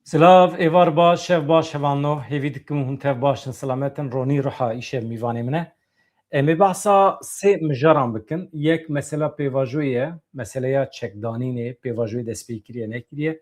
Silav êvar baş, şev baş hevanno, hêvî dikim hûn tev baş in selametin ronî riha îşev mîvanê min e. Em ê behsa sê mijaran bikin. Yek mesela pêvajoyê ye, meseleya çekdanînê, pêvajoyê destpêkiriye nekiriye.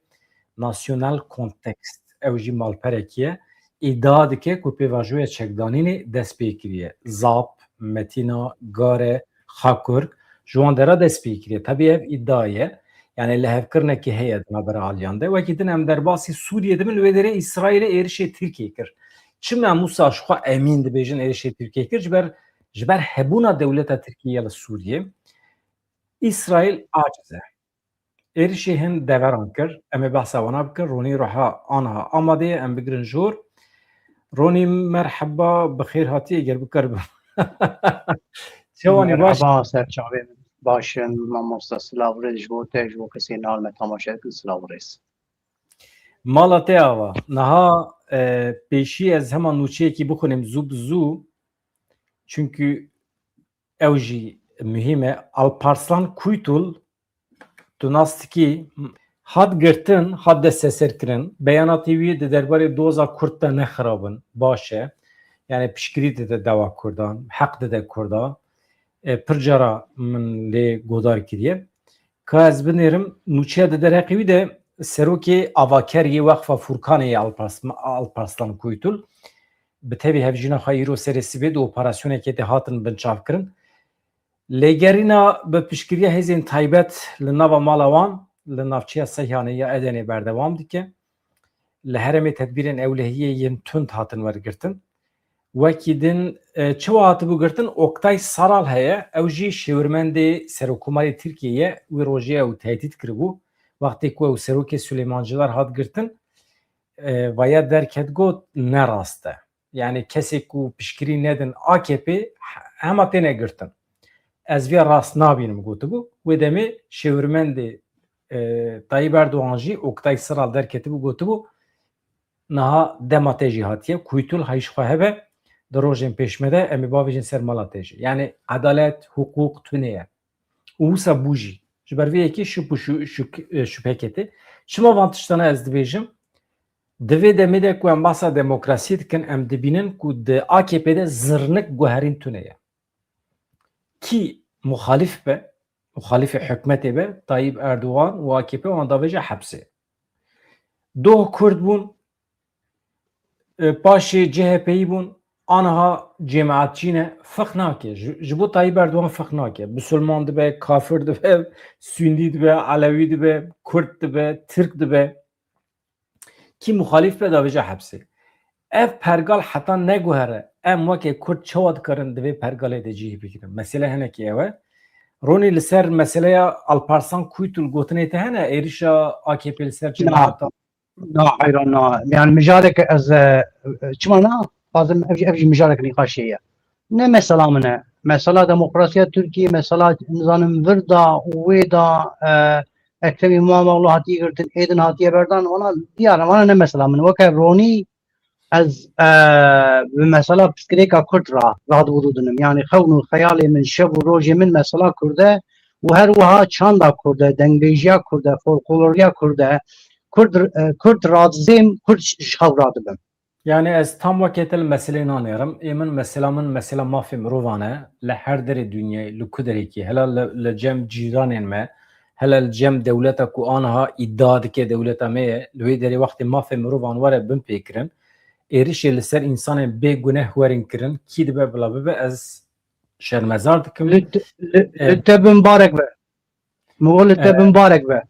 Nasyonal kontekst, ew jî malperekî ye. İddia dike ku pêvajoya çekdanînê dest pê kiriye. Zap, Metina, Gare, Xakurk ji wan de re dest pê kiriye. Tabii ev iddia ye. Yani lehevkirinekî heye di navbera aliyan de. Wekî din em derbasî Sûriyê dibin li wê derê İsraîlê êrişê Tirkiye kir. Çi me Musa ji xwe emîn dibêjin êrişê Tirkiye kir ji ber hebûna dewleta Tirkiye li Sûriyê. İsraîl aciz e. Êrişê hin deveran kir. Em ê behsa wana bikin. Ronî riha aniha amade ye em bigirin jor. Ronî merheba bi xêr hatiye eger bikarbim. Çawanî baş. مرحبا سرچاوی باشن مامۆستا سلااوڕێ ji bo te ji bo kesê nal me temaşekin sلااوڕێز Mala te ava. Naha pêşî ez hema nûçeyekî bixwînim zû bi zû çünkü ew jî mühim e. Alparslan Kuytul tu nas dikî hat girtin, hat desteserkirin. Beyanatê wî di derbarê doza Kurd de nexirabin. Baş e. Yani piştgirî dide deva Kurdan, heq dide Kurda. Pir cara min lê godar kiriye. Ka ez binêrim nûçeya di derheqî wî de serokê avakeriyê Weqfa Furkanê Alparslan Kuytul bi tevî hevjîna xwe îro serê sibê di operasyonekê de hatin binçavkirin. Lêgerîna bi piştgiriya hêzên taybet li nava mala wan li navçeya Seyhanê ya Edenê berdewam dike. Li herêmê tedbîrên ewlehiyê yên tund hatin wergirtin. Wekî din çi wa hatibû girtin Oktay Saral heye. Ew jî şêwirmendê Serokkomarê Tirkiyeyê wê rojê ew tehdît kiribû. Wextê ku ew serokê Süleymancılar hat girtin vaya derket got ne rast e. Yani kesê ku piştgirî nedin AKP hema têne girtin. Ez vê rast nabînim gotibû. Wê demê şêwirmendê Tayyip Erdoğan jî Oktay Saral derketibû gotibû niha dema te jî hatiye Kuytul heyş xwe hebe di rojên pêşme de em ê bavêjin ser mala te jî. Yani edalet, hukuk tune ye. û wisa bû jî ji ber vê yekî şüpheketê. Çima van tiştana ez dibêjim divê demê de ku em bahsa demokrasiyê dikin em dibînin ku di AKP'de zirnik guherîn tune ye. Ki muhalif be, muhalifê hikûmetê be Tayyip Erdoğan û AKP wan davêje hepsê. Doh Kurd bûn, paşê CHP'yî bûn, aniha cemaetçî ne feq nake. Ji bo Tayyip Erdoğan feq nake. Musulman dibe, kafir dibe, Sünnî dibe, Alewî dibe, Kurd dibe, Türk dibe. Ki muhalif be davêje hepsê. Ev pergal heta neguhere. Em wekê Kurd çawa dikarin divê pergalê de cihî bikirin. Mesele hinekî ew e. Ronî li ser meseleya Alparslan Kuytul gotinê te hene êrişa AKP li ser cemaeta. نا حیران نا yani mijarek ez çima na bazım ev mijarek nîqaşiye ne mesela mine mesela demokrasiya Türkiye mesela nizanın virda wê da Ekrem İmamoğlu hatiye girtin êdin hatiye berdan ona diyarım ona ne mesela mine weke Ronî ez mesela piştgirêka Kurd radibûdinim yani xewn û xeyalê min şev û rojê min mesela Kurd e û her wiha çanda Kurd e dengbêjiya Kurd e folkloriya Kurd e Kurd razêm Kurd ji xew radibin. Yani ez tam vakêtil meseleyê nanêrim. Êmin mesela min mesela mafê mirovan e li her derê dünyayê li ku derekî hela li cem cîranên me hela li cem dewleta ku aniha îddia dike dewleta me ye li wê derê wextê mafê mirovan were bin pêkirin êrişê li ser însanên bêguneh werin kirin kî dibe bila bibe ez şermezar dikim. Li te bibarek be. Mû li te bibarek be.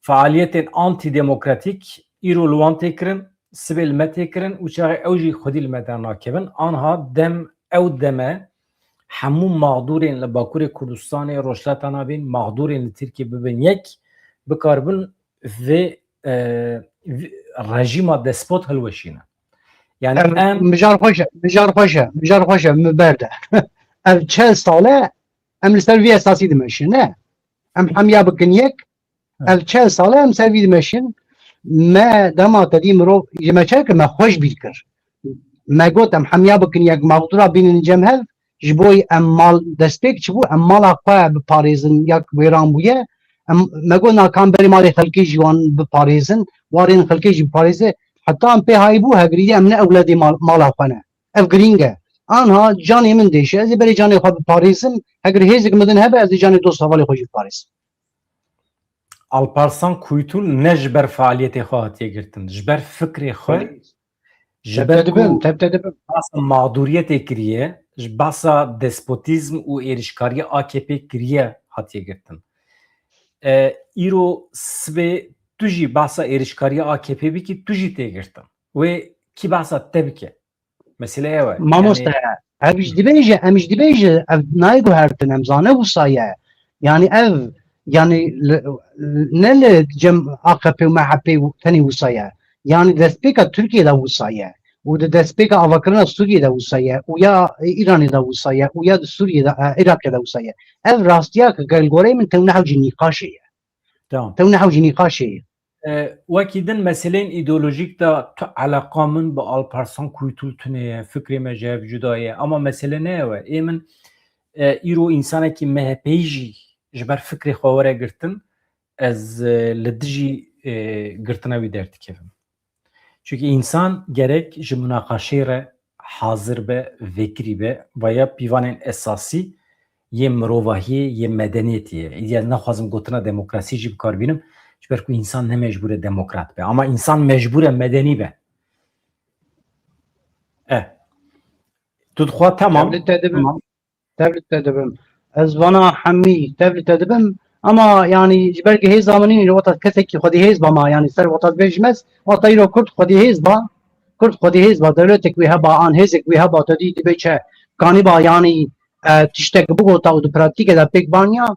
Faaliyetên antidemokratik îro li wan tê kirin, sibê li me tê kirin û çaxê ew jî xwedî li me dernakevin. Aniha dem ew deme hemû mağdûrên li Bakurê Kurdistanê rojhilata nabîn mağdûrên li Tirkiye bibin yek bikaribin vê rejîma despot hilweşîne. Yani em mijar xweş e min berde. Ev çel sale em li ser vî esasî dimeşin ne? Em hemiya bikin yek ev çel sale em ser vî dimeşin me dema te dî mirov ji me çek me xweş bîr kir. Me got em hemiya bikin yek maqdûra bînin cem hev ji bo em mal destpêk çibû em mala xwe biparêzin yak wêran bûye مگو ناکام بری مال خلکی جوان بپاریزن وارین خلکی جی بپاریزه حتی ام پی های بو هگریدی ام نه اولادی مالا خانه اف گرینگه آنها جانی من دیشه از بری جانی خواب بپاریزم اگر هیچ مدن هبه از جانی دوست حوالی خوشی بپاریزم Alparslan Kuytul ne ji ber faaliyetê xwe hatiye girtin, ji ber fikrê xwe, ji ber ku تبتدبم basa mağduriyetê kiriye, ji basa despotizm û êrişkariya AKP kiriye hatiye girtin. Îro sibê tu jî basa êrişkariya AKP bikî tu jî tê girtin. Wê kî basa te bike? Mesele ew e. مامۆستا ئەویش دبێژە ئەمیش دبێژە ئەو نایگوهرتن ئەمزانە وسایە یعنی ئەو یعنی نە لە جەم AKP و MHP و تەنی وسایە یعنی دەستپێکە تورکیەدا وسایە و دەستپێکە ئاواکردنە سووریەدا وسایە و یا ئیرانیدا وسایە و یا سووریەدا عێراقیدا وسایە ئەو ڕاستیە کە گەلگۆرەی من تەو نەحوجی نیقاشەیە Tamam. تەو نەحوجی نیقاشەیە Wekî din meselên îdeolojîk da tu eleqa min bi Alparslan Kuytul tuneye, fikrê me ji hev cuda ye. Ama mesele ne ew e? Ê min îro însanekî MHP'yî jî ji ber fikrê xwe were girtin, ez li dijî girtina wî derdikevim. Çünkü insan gerek ji münaqaşê re hazir be, vekirî be veya pîvanên esasî yê mirovahiyê yê medeniyetê ye. İdîya naxwazim gotina demokrasî jî bikarbînim. ji ber ku însan ne mecbur e demokrat be ama însan mecbur e medenî be. Tu dixwa tamam. تبلت تدبم از وانا حمی تبلت تدبم اما yani belki هیز زمانی وقت کسی که خودی هیز با ما yani سر وقت بجمس وقت ایرو کرد خودی هیز با کرد خودی هیز با دولت کوی هبا آن هیز کوی هبا تدی دی بچه کانی با yani تشتک بگو تا و پراتیک دا پیک بانیا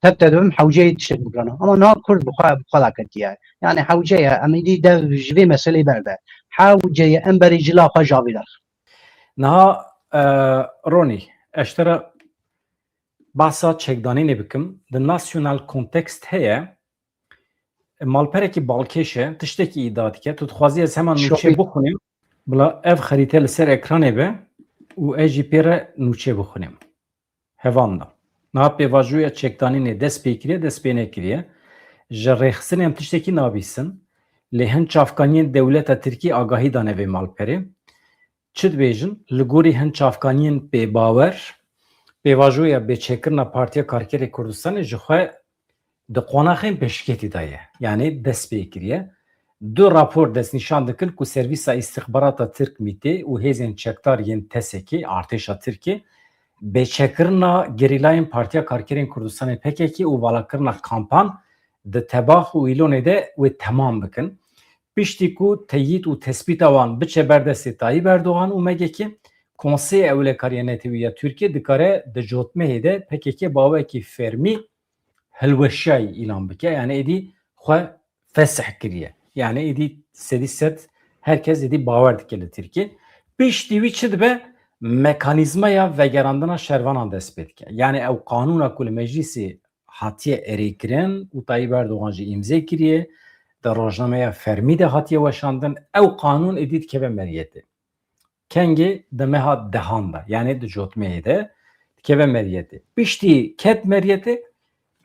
تبتدبم حوجه تشتک بگرانه اما نه کرد بخلا کردیه yani حوجه امیدی دو جوی مسئله برده حوجه امبری جلا خواه جاویدر Niha Ronî eştera bahsa çekdanînê bikim di nasyonal kontekst heye malperekî balkêş e tiştekî îdia dike tu dixwazî ez heman nûçe bixwînim bila ev xerîte li ser ekranê be û ez jî pê re nûçe bixwînim hevan da niha pêvajoya çekdanînê dest pê kiriye dest pê nekiriye ji rêxistinê em tiştekî nabîsin lê hin çavkaniyên dewleta Tirkî agahî dane vê malperê çi dibêjin li gorî hin çavkaniyên pêbawer pêvajoya bêçêkirina Partiya Karkerê Kurdistanê ji xwe di qonaxên pêşketî daye yani dest pê kiriye du rapor destnîşan dikin ku Servîsa İstixbarata Tirk Mîtê û hêzên çekdar yên Tesekî Artêşa Tirkê bêçêkirina gerîlayên Partiya Karkerên Kurdistanê PKK û valakirina kampan di Tebax û Îlonê de wê temam bikin piştî ku teyît û tespîta wan biçe berdestê Tayyip Erdogan û megekî Konseyê Ewlekariya Netewî Tirkiye dikare di cotmehê de PKK bawekî fermî hilweşiyayî îlan bike yani êdî xwe fesih kiriye yani êdî sedî set herkes êdî bawer dike li Tirkiye piştî wî çi dibe mekanîzmaya vegerandina şervanan dest pê dike yani ew qanûna ku li meclîsê hatiye erêkirin û Tayyip Erdogan jî îmzê kiriye di rojnameya fermî de hatiye weşandin ew qanûn êdî dikeve meriyetê kengê di meha dehan da yani di cotmeyê de dikeve meriyetê piştî ket meriyetê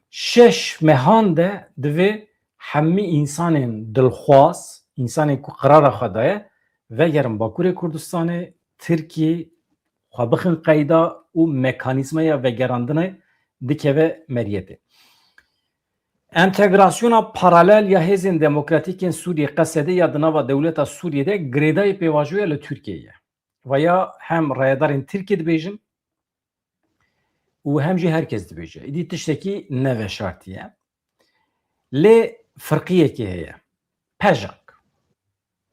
şeş mehan de divê hemî însanên dilxwaz însanên ku qirara xwe daye vegerin Bakurê Kurdistanê Tirkiyê xwe bixin qeyda û mekanîzmaya vegerandinê dikeve meriyetê entegrasyona paralel ya hêzên demokratîkên Sûriyê qesede ya di nava dewleta Sûriyê de girêdayê pêvajoya li Tirkiyeyê veya hem rayedarên Tirkiye dibêjin û hem jî herkes dibêje êdî tiştekî neveşartiye lê firqiyekê heye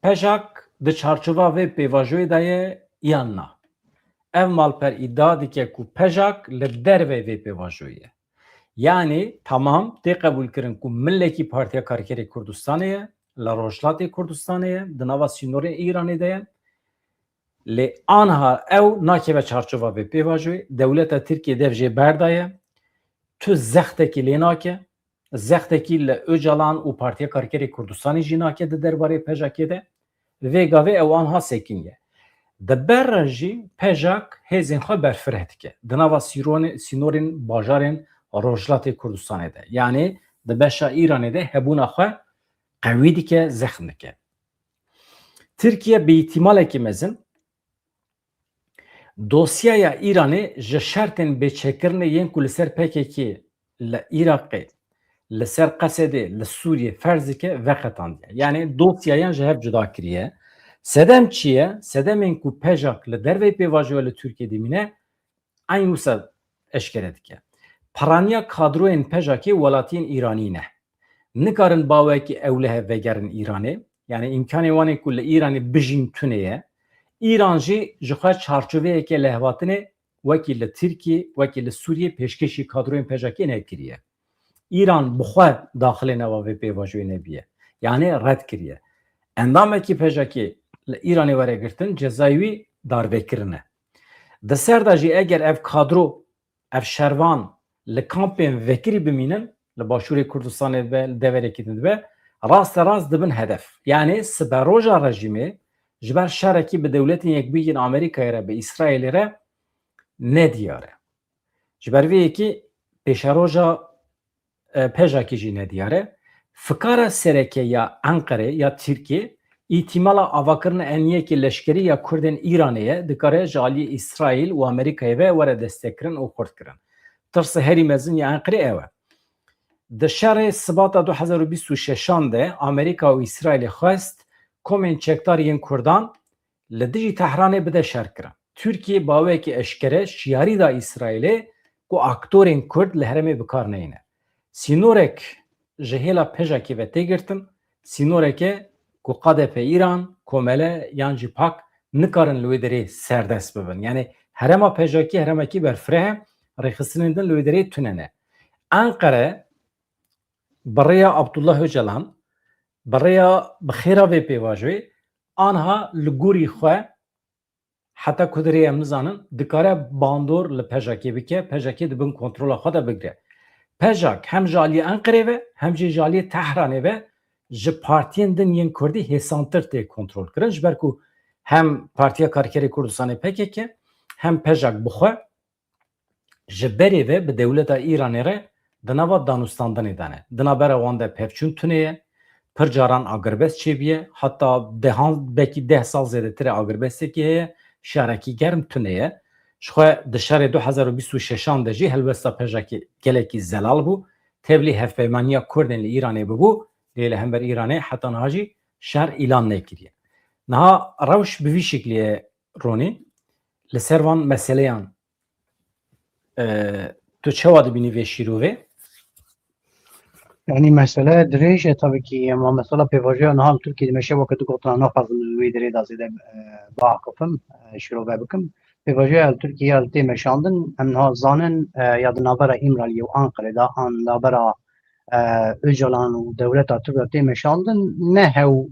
pejak di çarçova vê pêvajoyê de ye yan na ev malper îdia dike ku pejak li derve vê pêvajoyê yani tamam tê qebûl kirin ku millekî Partiya Karkerê Kurdistanê ye li Rojhilatê Kurdistanê ye di nava sînorê Îranê de ye lê anha ew nakeve çarçova vê pêvajoyê dewleta Tirkiye dev jê berdaye tu zextekî lê nake zextekî li Öcalan û Partiya Karkerê Kurdistanê jî nake di derbarê pejakê de vê gavê ew anha sekîn ye di ber re jî pejak hêzên xwe berfireh dike di nava sînorên bajarên Rojhilatê Kurdistanê de. Yani di beşa İranê de hebûna xwe qewî dike, zexm dike. Tirkiye bi îtimalekî mezin dosyaya İranê ji şertên bêçekirinê yên ku li ser PKK li Iraqê, li ser Qesedê, li Sûriye ferz dike veqetandiye. Yani dosyayan ji hev cuda kiriye. Sedem çi ye? Sedemên ku pejak li dervê pêvajoya li Tirkiye dimîne eyn wisa eşkere dike. Paraniya kadroyên pejakê welatiyên İranî ne. Nikarin bawekî ewlehe vegerin İranê. Yani imkanê wan ê ku li İranê bijîn tune ye. İran jî ji xwe çarçoveyeke lehvatinê wekî li Tirkiye, wekî li Sûriye pêşkêşî kadroyên pejakê nekiriye. İran bi xwe daxilê nava vê pêvajoyê nebiye. Yani red kiriye. Endamekî pejakê li İranê were girtin, cezayê wî darvekirin e. Di ser de jî eger ev kadro, ev şervan li kampên vekirî bimînin, li Başûrê Kurdistanê ve li deverekî din dibe, rast dibin hedef. Yani siberoja rejimê ji ber şerekî bi dewletên Yekbûyî yên Amerîkayê re bi İsraîlê re nediyar e. Ji ber vê yekî pêşeroja pejakî jî nediyar e. Fikara sereke ya Enqerê ya Tirkiye îtimala avakirina eniyekê leşkerî ya Kurdên İranê ye dikare ji aliyê İsraîl û Amerîkayê ve were destekkirin û xurt kirin. Tirsa herî mezin ya Enqerê ew e. Di şerê Sibata 2026 de Amerîka û İsraîlê xwest komên çekdar yên Kurdan li dijî Tehranê bide şerkirin. Türkiye bawekî eşkere şiyarî da İsraîlê ku aktorên Kurd li herêmê bikar neyne. Sînorek ji hêla pejakê ve tê girtin, sînoreke ku QDP İran, Komele yan jî Pak nikarin li wê derê serdest bibin. Yani herema pejakî heremekî berfireh e, rêxistinên din li wê derê tune ne. Enqere بریا عبدالله Öcalan بریا بخیره و پیواجوی آنها لگوری خواه حتی کدری امنزانن دکاره باندور لپجاکی بکه پجاکی دبن کنترل خواه دا بگره پجاک هم جالی انقره و هم جالی تهرانه و جه پارتین دن ین کردی هسانتر تی کنترل کرن جبرکو هم پارتیا کارکری کردستان پکه هم پجاک بخواه جه بری و به دولت ایرانی ره دنوا دانوستاندن ایدانه. دنابره وانده پفچون تونیه، پر جاران آگربست چیبیه، حتی دهان بکی 10 سال زیده تره آگربستی که شارکی گرم تونیه. شخواه دشار 2026 ده جی هلوستا پجاکی گلکی زلال بو، تبلی هفپیمانیا کردن لی ایرانی ببو، لیله هم بر ایرانی حتی نهاجی شهر ایلان نکریه. نها روش بوی شکلیه رونی، لسروان مسئلهان تو چه وادی بینی و شیروه؟ يعني مسألة دريجة طبعا كي ما مسألة بيفاجئ نهار تركي دمشق وقت قطنا ناخذ من ويدري دازي ده باقفم شروع بكم بيفاجئ تركيا التي مشاندن أنها زانن ياد نابرا إمرالي وأنقرة دا أن نابرا Öcalan و دولتا تركيا مشاندن نهو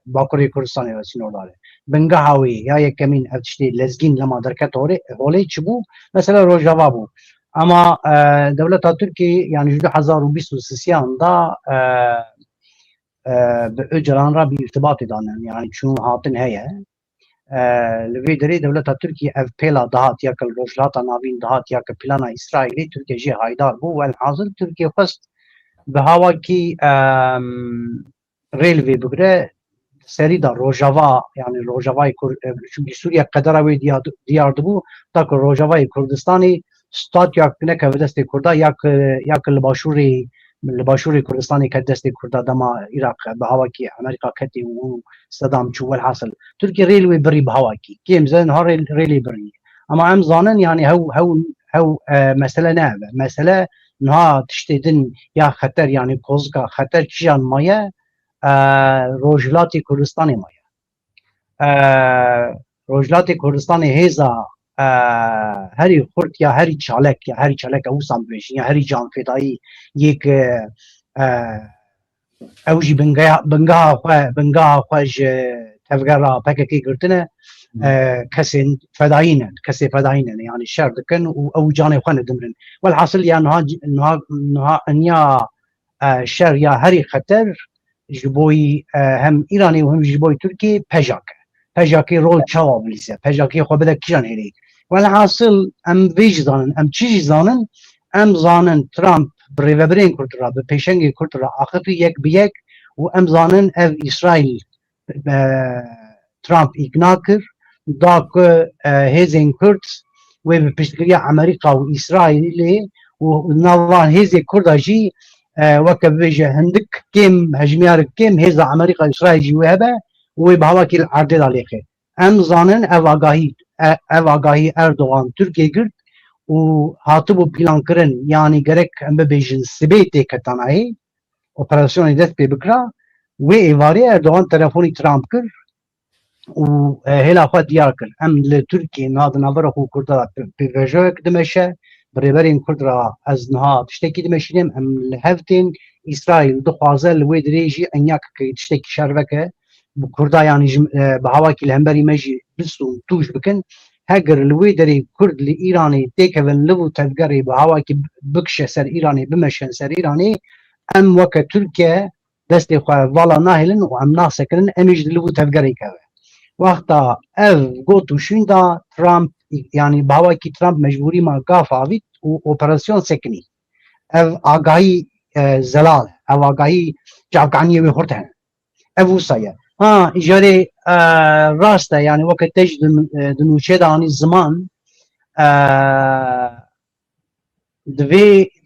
باكوري كردستان وسينو داره بنجاوي يا يكمين أفتشتي لزجين لما دركت هولي تشبو مثلا روجافا بو اما دولت ترکیه یعنی جدا 2023 دا به اجران را بی ارتباط دانن یعنی چون هاتن هیه لوی دری دولت ترکیه اف پیلا دهات یا کل روجلات ناوین دهات یا که پلانا اسرائیلی ترکیه جی هایدار بو و الحاضر ترکیه خست به هوا کی ریلوی بگره سری دا روجاوا یعنی روجاوای چونکی سوریه قدراوی دیار دبو تا که روجاوای کردستانی ستات یا کنه که دست کرده یا که لباشوری کردستانی که دست کرده دما عراق به هوا کی امریکا کتی و صدام چو الحاصل ترکی ریلوی بری به هوا کی کیم زن ها ریلی بری اما هم زانن یعنی هو مسئله نه مسئله نه تشتیدن یا خطر یعنی کوزگا خطر چیان مایه روجلاتی کردستانی مایه روجلاتی کردستانی هیزا هری خورد یا هری چالک او سامبیش یا هری جان فدایی یک اوجی بنگاه خوش تفکر پککی گرتنه کسی فدایینه یعنی شر دکن و او جان خوان دمرن والحاصل یا نها شر یا هری خطر جبوی هم ایرانی و هم جبوی ترکی پجاکی رول چاوا بلیسه پجاکی خو بده کیان هری والحاصل ام ویج زانن ام چیزی زانن ام زانن ترامپ بريفبرين كورترا بپیشنگی كورترا آخفی یک بیک و ام زانن اف اسرائیل ترامپ اقناع کر دا که هیزن کورد و بپشتگیری امریکا و اسرائیل و نوان هیز کورد جی وکه بيجي هندك كم هجميار كم هيزا امريكا اسرائيل جي وهبه وبهواكي العرض عليك ام زانن اواغاهي اردوغان تركيا قرد وهاتبو بلان كرن يعني جرك ام بيجن سبيتي كتاناي اوبراسيون دست بكرا وايفاري اردوغان تليفوني ترامب كر وهلا خد دياركر ام لتركيا نهاد نظره كردا بيجوك دمشه بريبرين كردرا از نها تشتكي دمشينم ام لهفتين اسرائيل دخوازه لوي دريجي انياك كي تشتكي شربكه بكردا يعني بهواكي الهمبري مجي بسو توش بكن هاجر لوي دري كرد لايراني تيكفن لو تفقري بهواكي بكشه سر ايراني بمشن سر ايراني ام وك تركيا دستي خو فالا ناهلن وام ناسكن امج لو تفقري كذا وقتا اف قوتو شوندا ترامب يعني بهواكي ترامب مجبوري ما قاف عبيد واوبراسيون سكني اف اغاي زلال او اغاي جاقانيه بخورتها اف وصايا اجاري راسته يعني وقت تجد دنوشي داني الزمان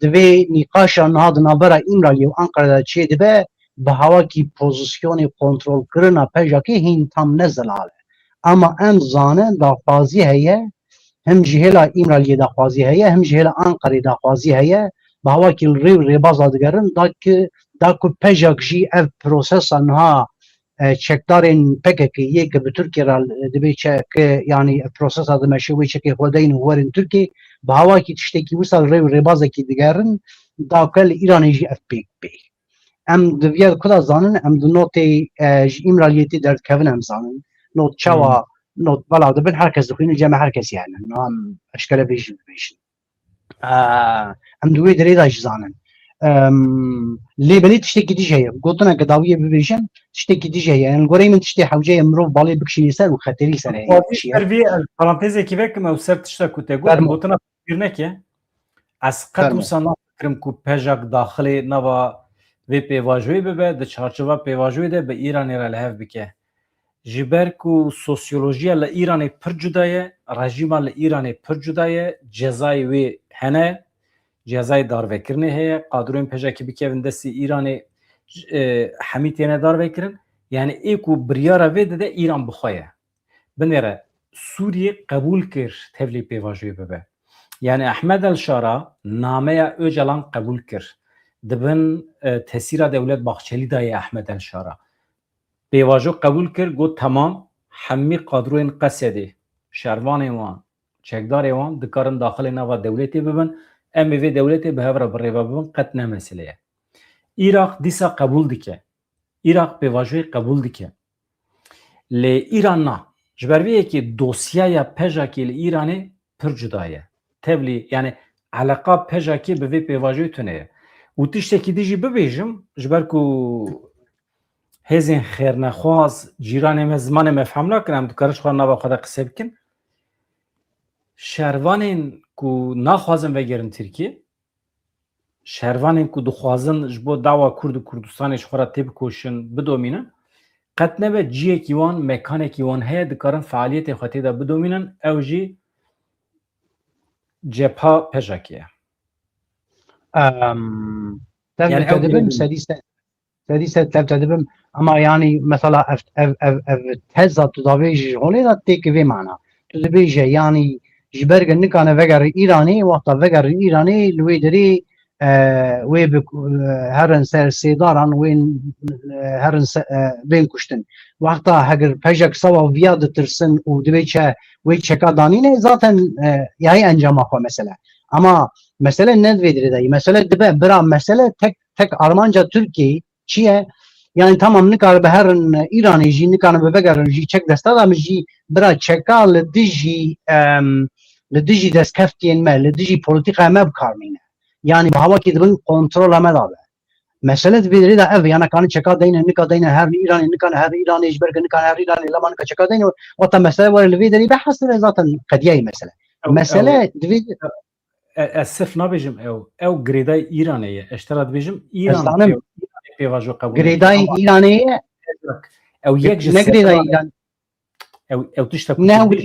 دوی نقاشا نهاد نابرا امرالی و انقره چه دبه به هواکی پوزیسیون کنترل کرنا پیجاکی هین تام نزلاله اما ام زانه داخوازی هیه هم جهلا امرالی داخوازی هیه هم جهلا انقره داخوازی هیه به هواکی ریو ریبازا دگرن داکو پیجاک جی اف پروسس انها چکدارین پککی یک به ترکیه را دبی چه که یعنی پروسس ادمشی وی چه که خودین ورن ترکیه به هوا کی تشتکی وصل ری ریباز کی دیگرن داخل ایرانی جی اف پی پی ام دویاد کدا زانن ام دو نوت امرالیتی در کون ام زانن نوت چوا نوت بالا دبن هرکس دخین جمع هرکس يعني نام اشکال بیش ام دوی دری داش زانن لي بلي تشتكي دي جايه قلتنا قضاويه ببيجن تشتكي دي جايه يعني القري من تشتي حوجه مروف بالي بكشي يسار وخطري سر هي سرفي البارانتيز كيفك ما وصلت تشتكو تقول قلتنا بيرنك اسقط وصلنا فكرم كو بيجاك داخلي نوا وی پیواژوی به د چارچوبه پیواژوی ده به ایران را لهف بکه جبر کو سوسیولوژی ل ایران پر جدایه رژیم ل ایران پر جدایه جزای وی هنه جزای دار وکرنه هه قادرون پژکی بکوین دستی ایران حمیتینه دار وکرن یعنی ایکو بریاره وی ده ایران بخواه بنره سوریه قبول کر تبلی پیواژوی به یعنی احمد الشارع نامه اوجلان قبول کر دبن تسیرا دولت باخچلی دای احمد الشارع پیواژو قبول کر گو تمام همی قادرون قصدی شروان وان چکدار وان دکارن داخل نوا دولتی ببن ام وی دولتی به هفره بریبا ببن قط نمسله عراق دیسا قبول دیکه عراق پیواژوی قبول دیکه لی ایران نه جبرویه که دوسیه پژاکی لی ایرانی پر جدایه تبلی یعنی علاقه پژاکی به وی پیواژوی تونه و تشتکی دیجی ببیجم جبر کو هزین خیر نخواز جیران مزمان مفهم نکنم دکارش خواه نبا خدا قصه بکن شروانین کو نخوازن وگرن ترکیه شروانین کو دخوازن جبو دعوا کرد و کردستانش خورا تیب کوشن بدومینن قد نبه جیه کیوان مکانه کیوان هیا دکارن فعالیت خواهی دا بدومینن او جی جبها پژاکیه يعني تدبم سديسة تدبم أما يعني مثلا تهزا تدابيج هولي دا تيك في معنا تدبيج يعني جبرق انك انا فقر ايراني وقتا فقر ايراني لوي دري وي هرن سر سيداران وين هرن بين كشتن وقتا هجر بجك سوا فياد ترسن ودبيج وي تشكا دانينه ذاتا ياهي انجام اخوا مثلا اما مسألة ندويدري داي مسألة دبا برا مسألة تك أرمانجا تركي چیه يعني تمام نكار بهرن إيراني جي نكار ببقر جي چك دستا مجي برا چكا لديجي دست كفتين ما لديجي بوليتيقا ما بكارمينه يعني بهوا كي دبن كنترول ما دابه مسألة بيدري دا اف يعني كان چكا دينا نكا دينا هر إيراني نكا هر إيراني جبرك نكا هر إيراني لما نكا چكا دينا وطا مسألة ولا الفيدري بحث ذاتا قدياي مسألة دفيد از صرف نبیجم او گریدای ایرانیه اشترا دبیجم ایران Eslanım پیواژو قبول Gredai İraniye او یک ne Gredai İran او تشتا ne کوچ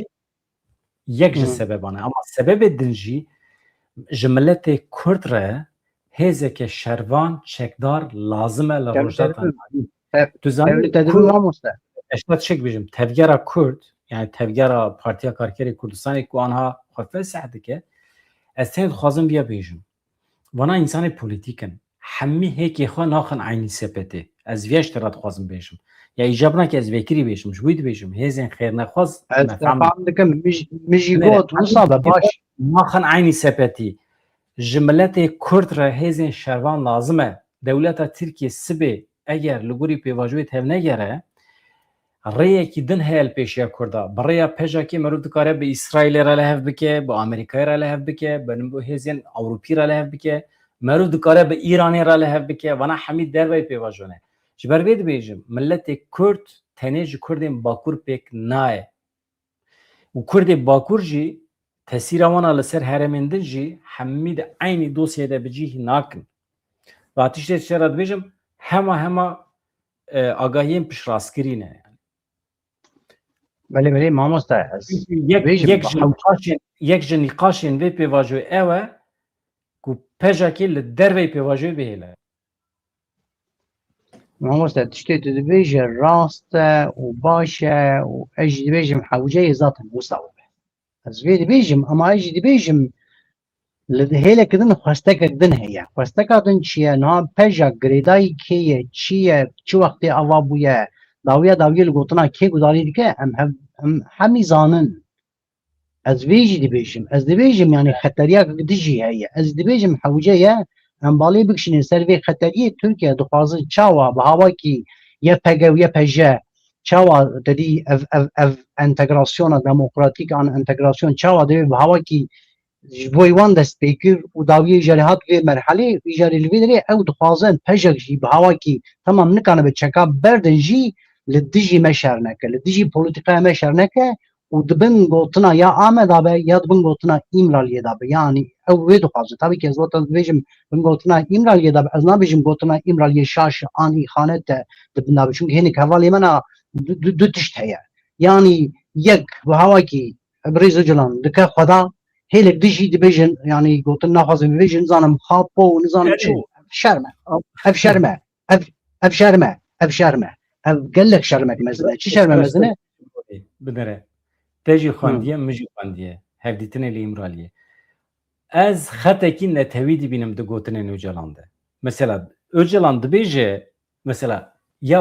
یک Hı. سببانه اما سبب دنجی جملت کرد ره هزه که شروان چکدار لازمه لروجداتان تو زنی Devlet edebim کرد var mı usta? اشتاد شک بیجم تفگرا کرد یعنی تفگرا پارتیا کارکری کردستانی که آنها خفه سحده که از تند خوازم بیا بیجم وانا انسان پولیتیکن همی هیکی خواه ناخن عینی سپته از ویش تراد خوازم بیجم یا ایجاب که از وکری بیجم جوید بیجم هزین خیر نخواز مفهم Efendim Mijigot Rusa ve baş ناخن عینی سپتی جملت کرد را هزین شروان لازمه دولت ترکیه سبه اگر لگوری پیواجوی تهو نگره ریه کی دن هل پیشیا کرده برای پیشا کی مرد دکاره به اسرائیل را لحف بکه به آمریکای را لحف بکه به نمو هزین اوروپی را لحف بکه مرد دکاره به ایرانی را لحف بکه وانا حمید در وی پیواجونه جبر بید بیجم ملت کرد تنیج کردین باکور پیک نای و کرد باکور جی تاثیر وانا لسر هرمندن جی حمید عینی دوسیه ده بجیه ناکن و آتیشت شرط بیجم همه آگاهیم پیش راستگرینه Veli mamosta یک جن نقاشین وی پیواجوی اوه کو پژاکی لدر وی پیواجوی بهله Mamosta tiştê tu dibêje rast e û baş e û ez jî dibêjim hewceyê zaten wisa be. Ez vê dibêjim ama ez jî dibêjim li hêlekê din xwestekek din heye. Xwesteka din çi ye? Niha peja girêdayî kê ye, çi ye, çi wextê ava bûye, dawiyê li gotina kê gudarî dike em hemî zanin. Ez vê jî dibêjim. Ez dibêjim yani xeteriyek dijî heye. Ez dibêjim hewce ye em balê bikişînin ser vê xeteriyê Tirkiye dixwazin çawa bi hawakî ye pegev ye peje çawa dedî ev entegrasyona demokratîk an entegrasyon çawa divê bi hawakî ji bo wan dest pê kir û dawiyê jî hat vê merhelê jî li vê derê ew dixwazin pejek jî bi hawakî tamam nikane bi çeka berdin jî li dijî me şer neke li dijî polîtîkaya me şer neke û dibin gotina ya Ameda be ya dibin gotina İmraliyê da be yani ew wê dixwazin tabii ki ez vata dibêjim bin gotina İmraliyê da be ez nabêjim gotina İmraliyê şaş an îxanet de dibin da be çünkü hinek hevalê me na du tişt heye yani yek bi hawakî Rêz Öcalan dike xweda hêlek dijî dibêjin yani gotin naxwazin bibêjin zanim xapo û nizanim çi şerme ev şerme ev şerme ev şerme ev gelek şerme mezine çi şerme mezine بدره تجی خواندیه مجی خواندیه هفدیتنه لی امرالیه از خطکی نتویدی بینم دو گوتنه Öcalan'da mesela Öcalan dibêje mesela ya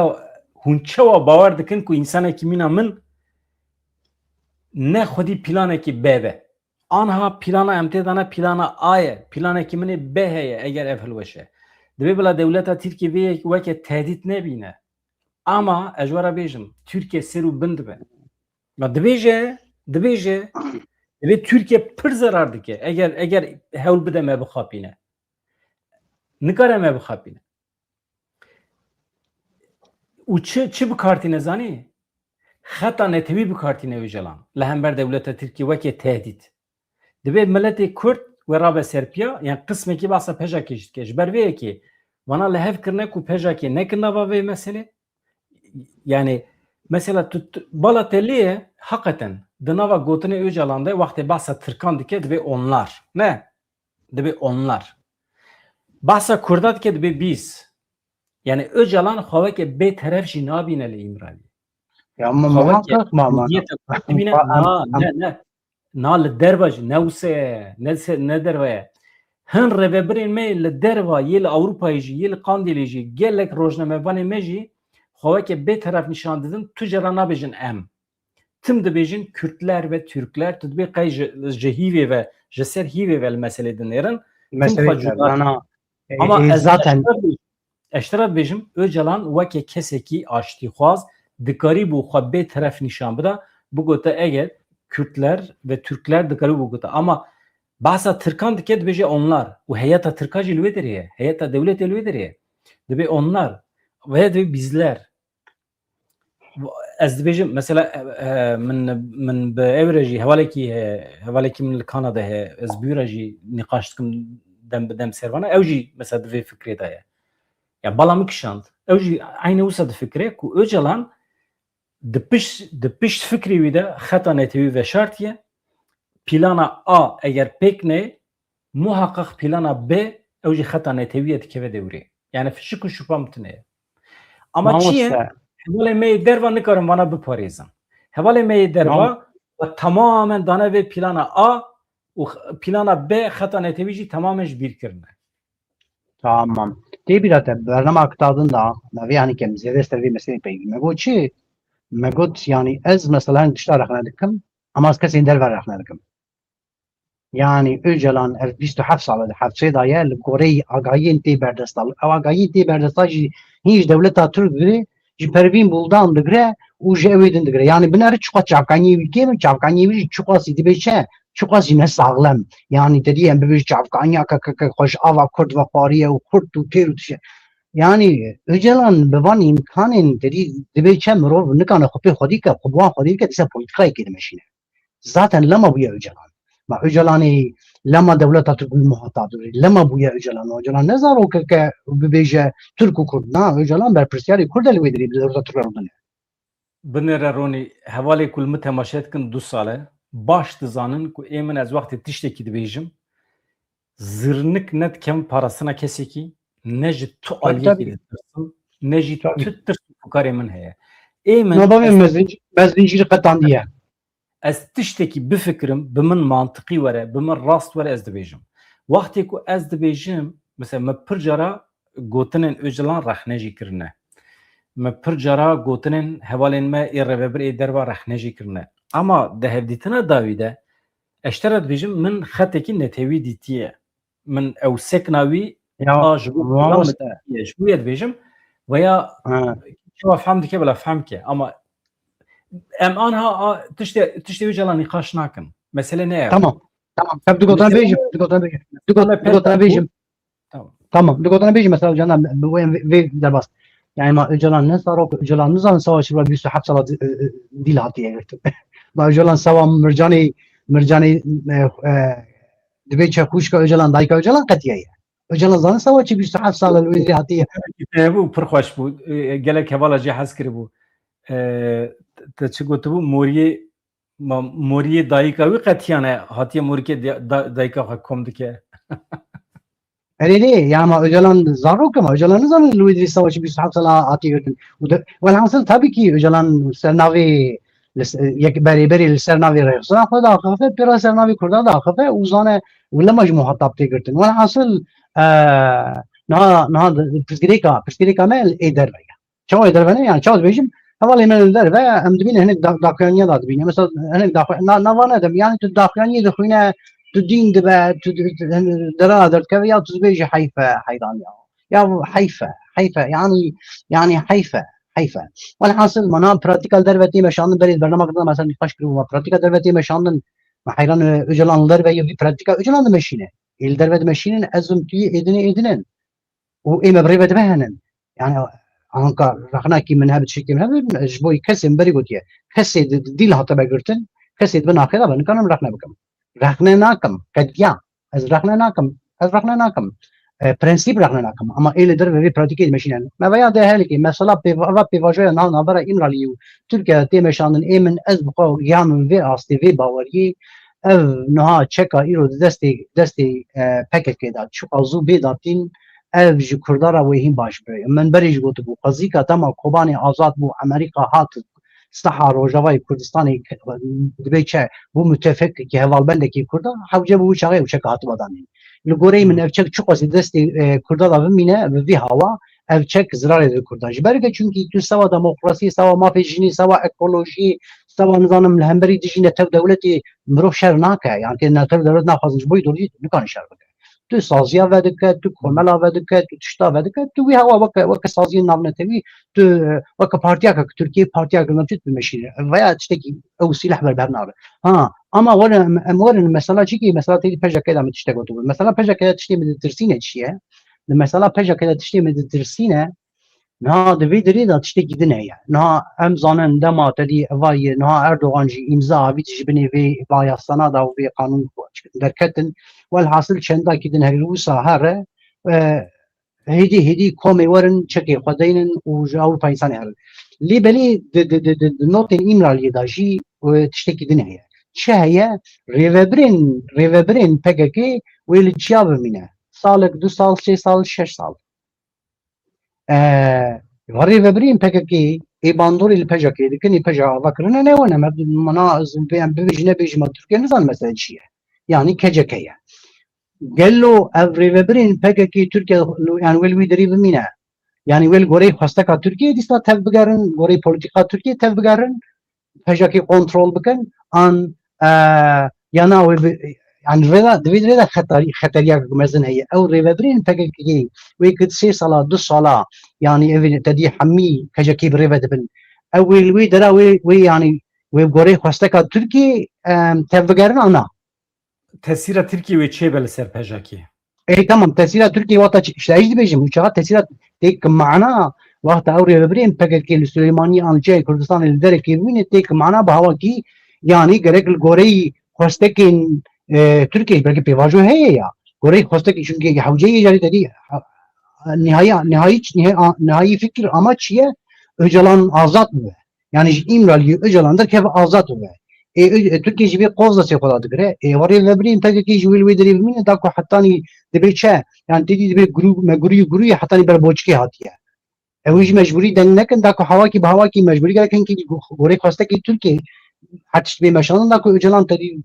hûn çawa bawer dikin ku însanekî mîna min ne xwedî planekî B be anha plana em tê dane plana A ye planekî min ê B heye eger ev hilweşe dibê bila dewleta Tirkiye vê weke tehdît nebîne ama ez were bêjim Tirkiye ser û bin dibe dibêje Türkiye pir zarar dike eger hewl bide me bixapîne nikare me bixapîne û çi bikartîne zanî xeta netewî bikartîne Öcalan li hember dewleta Tirkiye weke tehdît dibe miletê Kurd we rabe serpiya yani qismekî basa pejakê jî dike ji ber vê yekê wana li hev kirine ku pejakê nekin nava vê meselê yani mesela bala telliye hakikaten dınava gotine Öcalan'da vakti bahsa Türkan dike dibe onlar ne dibe onlar bahsa Kurdat dike dibe biz yani Öcalan xwaveke bê teref jî nabîne li İmralı ya muhakkak mama na li derva jî ne wise ne derve hin revebirên me li derva yê li Avrupayê jî yê li Kandilê jî gelek rojnamevanê me jî xwaveke bê teref nîşan didin tu jê ra nabêjin em tim dibêjin Kürtler ve Türkler tu dibê qey ji hîvê ve ji ser hîvê ve li meselê dinêrin ama zaten eştera dibêjim Öcalan weke kesekî aştîxwaz dikarî bû xwe bê teref nîşan bida bigote eger Kürtler ve Türkler dikarî bû gote ama bahsa Türkan dike dibêje onlar û heyeta Türka jî li wê derê ye heyeta dewletê li wê derê ye dibe onlar ve dibê bizler ez dibêjim mesela min bi ew jî hevalekî min li Kanada heye ez bûra jî nîqaş dikim dem bi dem servana ew jî mesela di vê fikrê de ye ya bala kişand ew jî aynı wisa difikire ku Öcalan di pişt fikrê wî de xeta netewî veşartiye plana A eger pêk ne muhakkak plana B ew jî xeta netewî dikeve dewrê yani şik û şüpha min tune ama çiye hevalê me derva nikarim vana biparêzin hevalê me derva ve tamamen dane ve plana A û plana B xeta netewî jî tamamen ji bîr kirine. Tamam. Tê bîrate bername akitadin da me yani kem zêde ser vê meselê peygî me got çi me got yani ez mesela hin tişta rexne dikim ama ez kesên derve rexne dikim. Yani Öcalan ev 27 sal li hefçê da ye li goreyî agahiyên tê berdestal. Ew agahiyên tê berdestal jî hîn ji dewleta Türk digire ji pervîn buldan digire û ji ew din digire. Yani binêre çiqa çavkaniyê wî kêm çavkaniyê wî jî çiqasî dibe çi çiqas jî ne saxlem. Yani dedî em bibêj çavkaniya xweş ava Kurd ve xwariye û Kurd û têr û tişe. Yani Öcalan bi van imkanên dedî dibe çi mirov nikane xwe pê xwedî ke xwe bi wan xwedî bike dîsa polîtikayekê dimeşîne. Zaten lema bûye Öcalan. Ma Öcalanê lema dewleta Türk muhatap dibî. Lema bûye Öcalan. Öcalan ne zarokeke bibêje Türk û Kurd. Na Öcalan berpirsyarê Kurd li wê dirî bi dewleta Türk re rûdine. Binêre Ronî hevalê ku li min temaşe dikin 2 sal baş dizanin ku ê min ez wextê tiştekî dibêjim zirnik ne dikem parasına kesekî ne ji tu aliyekî ditirsin ne jî tu tirsin ku karê min heye. Ê min mezîncî qetandiye. Ez tiştekî bifikirim bi min mantiqî were bi min rast were ez dibêjim. Wextê ku ez dibêjim mesela me pir cara gotinên Öcalan rexne jî kirine. Me pir cara gotinên hevalên me ê revebir ê derva rexne jî kirine. Ama di hevdîtina dawî de ez tere dibêjim min xetekî netewî dîtiye. Min ew sekna wî a ji bo ji bo dibêjim veya çawa fehm dike bila fehm ke ama em anha tiştê Öcalan nîqaş nakin. Mesele ne ye? Tamam. Hep digotana bêjim. Digotana bêjim. Tamam. Digotana bêjim mesela canan vê derbas. Yani ma Öcalan ne zarok Öcalan ne zaman savaşı var 27 sala dil hatiye girdi. Ma Öcalan sava mircanî dibe çekuşka Öcalan dayka Öcalan qetiye. Öcalan zanı savaşı 27 sala li hatiye. Bu pir xweş bû. Gelek hevala jî hez kiribû. Te çi gotibû moriyê dayika wî qetiyane hatiye morîkê dayika xwe kom dike. Öyle yani ma Öcalan zarok ama Öcalan ne zaman li wê savaşı 27 sala hatiye girdi. Velhasıl tabii ki Öcalan sernavê berêberê li ser navê Rêxistan xwe daxife pêra ser navê Kurdan daxife û zane û lema ji muhatap tê girtin. Velhasıl niha pirsgirêka me ê derve ye. Çawa ê derve ne yani çawa dibêjim hevalê me li derve em dibîne hinek daxuyaniya da dibîne. Mesela hinek nava nedim yani tu daxuyaniyê dixwîne tu dîn dibe tu dera derdikeve ya tu dibêjî heyfe heyran ya heyfe yani heyfe. Velhasıl mana pratikal dervetî meşandin berê bername kirina mesela nîqaş kiribû pratika dervetî meşandin heyran Öcalan li derve yê pratika Öcalan dimeşîne. Ê li derve dimeşînin ezim tuyê êdinin û ê me birêve dibehenin. Yani anka rexnekî min hebe tiştekî min hebe ji bo kesên berî gotiye. Kesê dîl hatibe girtin kesê dibe naxêda be nikarim rexne bikim. Rexne nakim qetiyan ez rexne nakim. Prensîp rexne nakim ama ê li derve vê pratikê dimeşînin. Me veya de helekê mesela pêvajoya navbera İmralî û Tirkiye tê meşandin ê min ez bi xwe giyanim vê astê vê baweriyê ev niha çeka îro di destê PKK da çiqa zû bê datîn ev ji Kurdara wê hîn baş be. Min berê jî gotibû qezîka tema Kobanê azad bû Amerîka hat Steha Rojavayê Kurdistanê dibe çe bû mütefekekî hevalbendekî Kurda hewce bû çaxê û çeka hatibe danîn. Li goreyê min ev çek çiqasî destê Kurda da bimîne bi vî hawa ev çek zirarê di Kurda. Ji ber ke çünkü tu sewa demokrasî, sewa mafê jinî, sewa ekolojî, sewa nizanim li hemberî dijîne tev dewletê mirov şer nake. Yani ke tev dewlet naxwazin ji bo îdolojî nikane şer bike. Tu saziya vedike, tu komela vedike, tu tişta vedike, tu vî hewa weke saziyên navnetewî, tu weke partiyaka Tirkiye partiyaka navçet bimeşîne veya tiştekî ew sîleh bernabe. Ama werin mesela çikî mesela têdî pejekê de min tiştek gotibû. Mesela pejekê de tiştê min ditirsîne çi ye? Mesela pejekê de tiştê min ditirsîne نها دوی دری دا تشتی گیدن هیا نها ام زانن دما تدی اوای نها اردوغان جی امضا بیت جبنی وی بایستانا دا و وی قانون درکتن والحاصل چندا گیدن هری روسا هره هدي كومي ورن تشكي خدين وأوروبا إنسان هذا لي بلي نوت الإمرأة اللي داجي وتشتكي دنيا شهية ريفبرين بقى ويل تشاب منه صالك 2 سال 3 سال 6 سال ريفبرين بقى إيباندوري البجاكي لكن البجا ذكرنا أنا وأنا مناظر بيجنا بيجي ما تركيا نظام مثلا شيء يعني كجكية قال له ريفبرين بقى تركيا يعني ويل ويدري بمينه يعني ويل غوري خاستك تركيا دي ستا تف بقارن غوري بوليتيكا تركيا تف بقارن بجاكي كنترول بكن عن يعني يعني رضا دويد رضا خطرية مثلا هي او ريفبرين بقى ويكد 3 صلاة 2 صلاة يعني تدي حمي كجاكي بريفبرين او ويل درا وي يعني ويل غوري خاستك تركيا تف بقارن انا تأثیر ترکیه و چه بل سر پژاکی اي تمام تأثيرات تركيا وقت ايش بيجي وشغلات تأثيرات تيك معنا وقت اوري ببرين بقى السليماني ان جاي كردستان اللي كي وين تيك معنا بهواكي يعني غرق الغوري خوستكين تركيا بلكي بيواجه هي يا غوري خوستكي شنكي حوجي جاري تدي نهاية فكر اماتشيه öcalan azat mı? Yani İmralı öcalandır kef azat mı? Türkiye jibi qovza se qola digre wari lebrin peki ki jwil widri min da ko hatani dibe çe yani dedi dibe guru hatani ber boçki hatiye eviş mecburi dennekin da ko hava ki mecburi gereken ki gore kosta ki Türkiye hatış be meşanın da ko öcalan tadi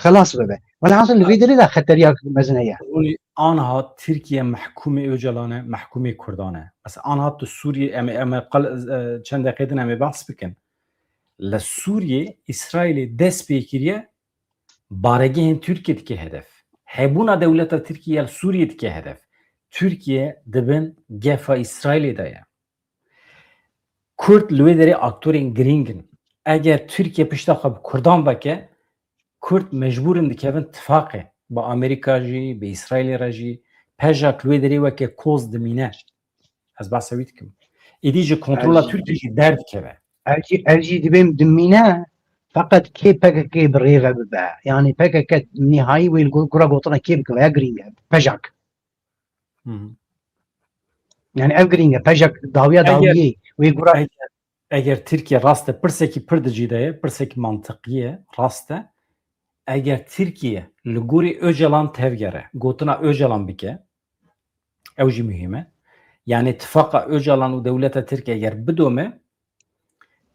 خلاص bebe wala asıl widri da khatariya mezneye آنها ترکیه محکوم اوجلانه محکوم کردانه بس آنها تو سوریه ام قل چند دقیقه ام بحث بکن لسوریه اسرائیل دست بکریه بارگه ترکیه که هدف هبونا دولت ترکیه سوریه که هدف ترکیه دبن گفا اسرائیل دایا کرد لوی داره اکتورین گرینگن اگر ترکیه پشتا خب کردان بکه کرد مجبورن دکهون اتفاقه با امریکا جی به اسرائیل راجی پژاک لوی داره وکه کوز دمینه از بحث وید کم ایدی جی کنترول ترکیه درد که الجي دبم دمينا فقط كي بقى كي بريغه ببا يعني بقى كت نهائي ويقول قطنا كيف كوا جرينجا بجاك يعني افجرينجا بجاك داويه ويقول اگر ترکیه راسته پرسکی پردجیده پرسکی منطقیه راسته اگر ترکیه لگوری öcalan tevgere قطنا öcalan bike اوجی مهمه yani اتفاق öcalan و devlete Türkiye eğer بدومه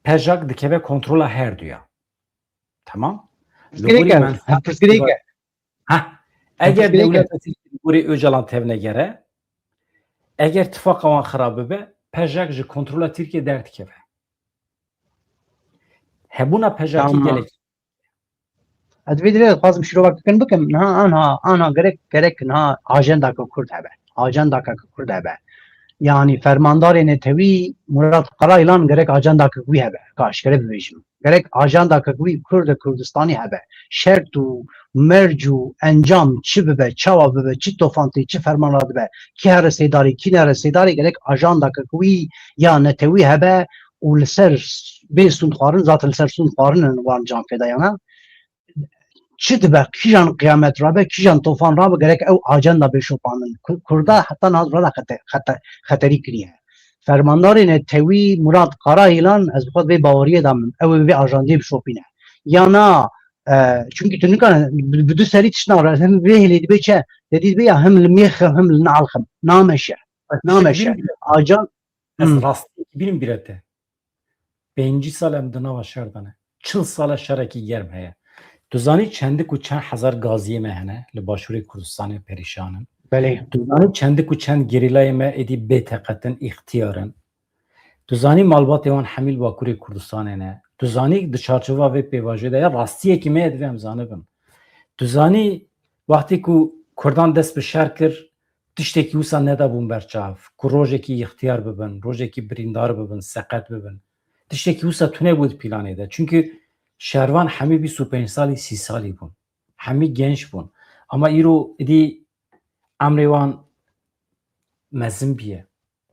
پژاک دکه کنترل هر دویا تمام اگر دولت ترکیه öcalan tevne gere eğer اتفاق وان خرابه به پژاک جی کنترل ترکیه درد که هبونا پژاکی گلک ادویدره لازم شروع بکن نه انا gerek نه اجندا کو کرد هبه اجندا کو کرد هبه yani fermandar netevi Murat Karaylan gerek ajanda kıkvi hebe kaş gerek bejim gerek ajanda kıkvi Kurdistani hebe şertu mercu encam çi bebe çava bebe çi tofanti çi fermanlar bebe ki her sedari ki her sedari gerek ajanda kıkvi ya netevi hebe ul ser besun xarın zaten ser sun xarın var can fedayana çi dibe kijan kıyamet rabe kijan tofan rabe gerek ev ajanda beşopanın Kurda hatta nazrala خطری کریه فرماندارین توی مراد قرایلان از خود به باوریه دامن او به آژاندی بشوپینه یا نه çünkü tünkan بدو سری تشنا هم به هلی به چه dedid به هم المیخ هم النعلخم نامشه آجان از راستی بیریم بیرته 5 سال ام دنا شردانه 40 سال شرکی گرم هه دوزانی چند کو چند هزار گازی مهنه لباشوری کردستان پریشانن بله دوزانی چند کو چند گریلای ما ادی بتقتن اختیارن دوزانی مالبات وان حمیل باکوری کردستان نه دوزانی د چارچوبا و پیواژه ده راستیه کی می ادویم زانبم دوزانی وقتی کو کردان دست به شهر کر تشتکی وسا ندا بون برچاف کو روزه کی اختیار ببن روزه کی بریندار ببن سقط ببن تشتکی وسا تونه بود پلانه ده çünkü شهروان همی 25 سالی 30 سالی بون همی genç بون اما ایرو ادی امریوان مزن بیه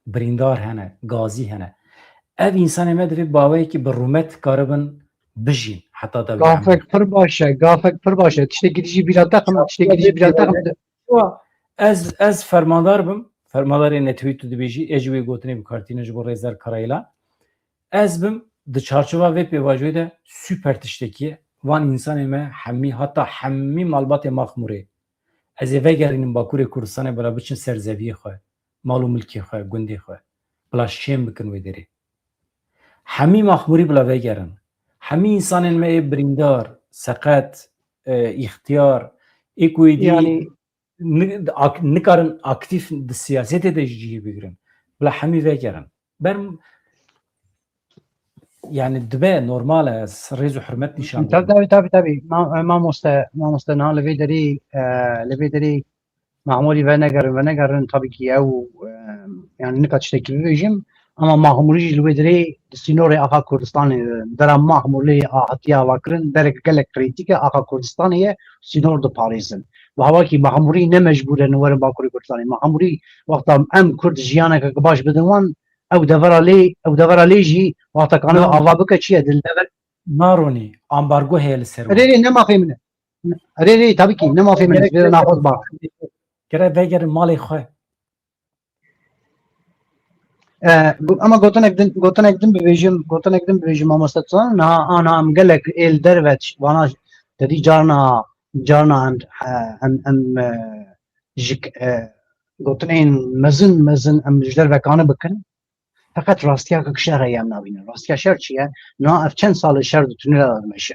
بریندار هنه گازی هنه ev insanê me divê baweyekî bi rûmet karibin bijîn heta devê hemû. Gafek pir baş e, gafek pir baş e. Tiştekî dijî bîra teqim, tiştekî dijî bîra teqim. Ez fermandar bim, fermandarê netwî tu dibêjî ez ji wê gotinê bikartîne ji bo rêzer karayla. Ez bim di çarçova vê pêvaciyê de süper tiştekî ye. Van insanê me hemî heta hemî malbatê Maxmûrê. Ez ê vegerînim Bakurê Kurdistanê bila biçin ser zeviyê xwe, mal û milkê xwe, gundê xwe. Bila şêm bikin wê derê. Hemî Maxmûrî bila vegerin. Hemî insanên me ê birîndar, seqet, îxtiyar, ê ku êdî Yani nikarin aktif di siyasetê de jî cihê bigirin. Bila hemî vegerin. Ben yani dibe normal e rêz û hürmet nîşan tabii tabii. Mamoste na li vê derê Mahmûrî venegerin tabii ki ew yani nika tiştekî bibêjim ama Mahmûrî jî li wê derê di sînorê Axa Kurdistanê dera Mahmûrê hatiye avakirin derek gelek krîtîk e Axa Kurdistanê ye sînor diparêzin. Bi hawakî Mahmûrî ne mecbûr e werin Bakurê Kurdistanê. Mahmûrî wexta em Kurd jiyaneke baş bidin wan ew devera lê jî wexta kanî ava bike çi ye dildever naronî ambargo heye li ser wan. rê ne mafê min e. Rê tabii ki ne mafê min e naxwaz bak. Gerek vegerin malê xwe. Ama gotinek din bibêjim mamoste Turan niha ana em gelek êl derve wana dedî carna em ji gotinên mezin em ji dervekanî bikin feqet rastiyaka şerê em nabînin. Rastiya şer çi ye? Niha ev çend sal şer di tûnela dimeşe.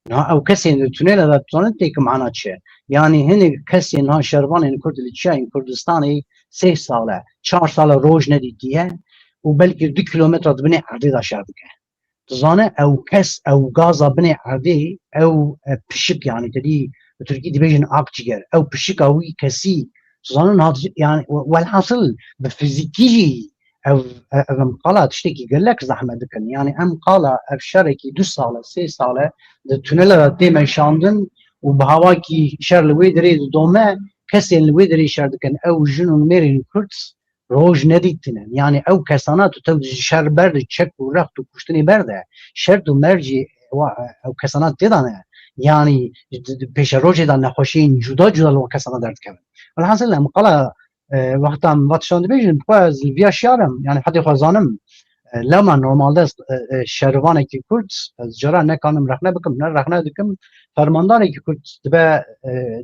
Niha ew kesên di tûnela de ditonin têkî mana çi ye? Yani hinek kesên niha şervanên Kurd li çiyayên Kurdistanê 3 sal 4 sal roj nedîtiye û belkî 2 kilometre dibinê erdê da şer dike. Dizane ew gaza binê erdê ew pişik yani dedî bi Tirkî dibêjin akciğer ew pişika wî kesî dizane yani welhasıl bi fîzîkî jî ev em qala tiştekî gelek zehmet dikin. Yani em qala ev şerekî 2 sal 3 sal di tûnela de tê meşandin û bi hawakî şer li wê derê didome kesên li wê derê şer dikin ew jin û mêrên Kurd roj nedîtine. Yani ew kesana tu tev şer ber de çek û rext û kuştinê ber de şer û mercî ew kesana têdane. Yani pêşe rojê de nexweşiyên cuda cuda li kesana derdikevin. Welhasıl em qala wexta em vatişan dibêjin xwe zilviya şiyarim yani hedê xwe zanim lema normalde şervanekî Kurd ez cara nekanim rexne bikim ne rexne dikim fermandarekî Kurd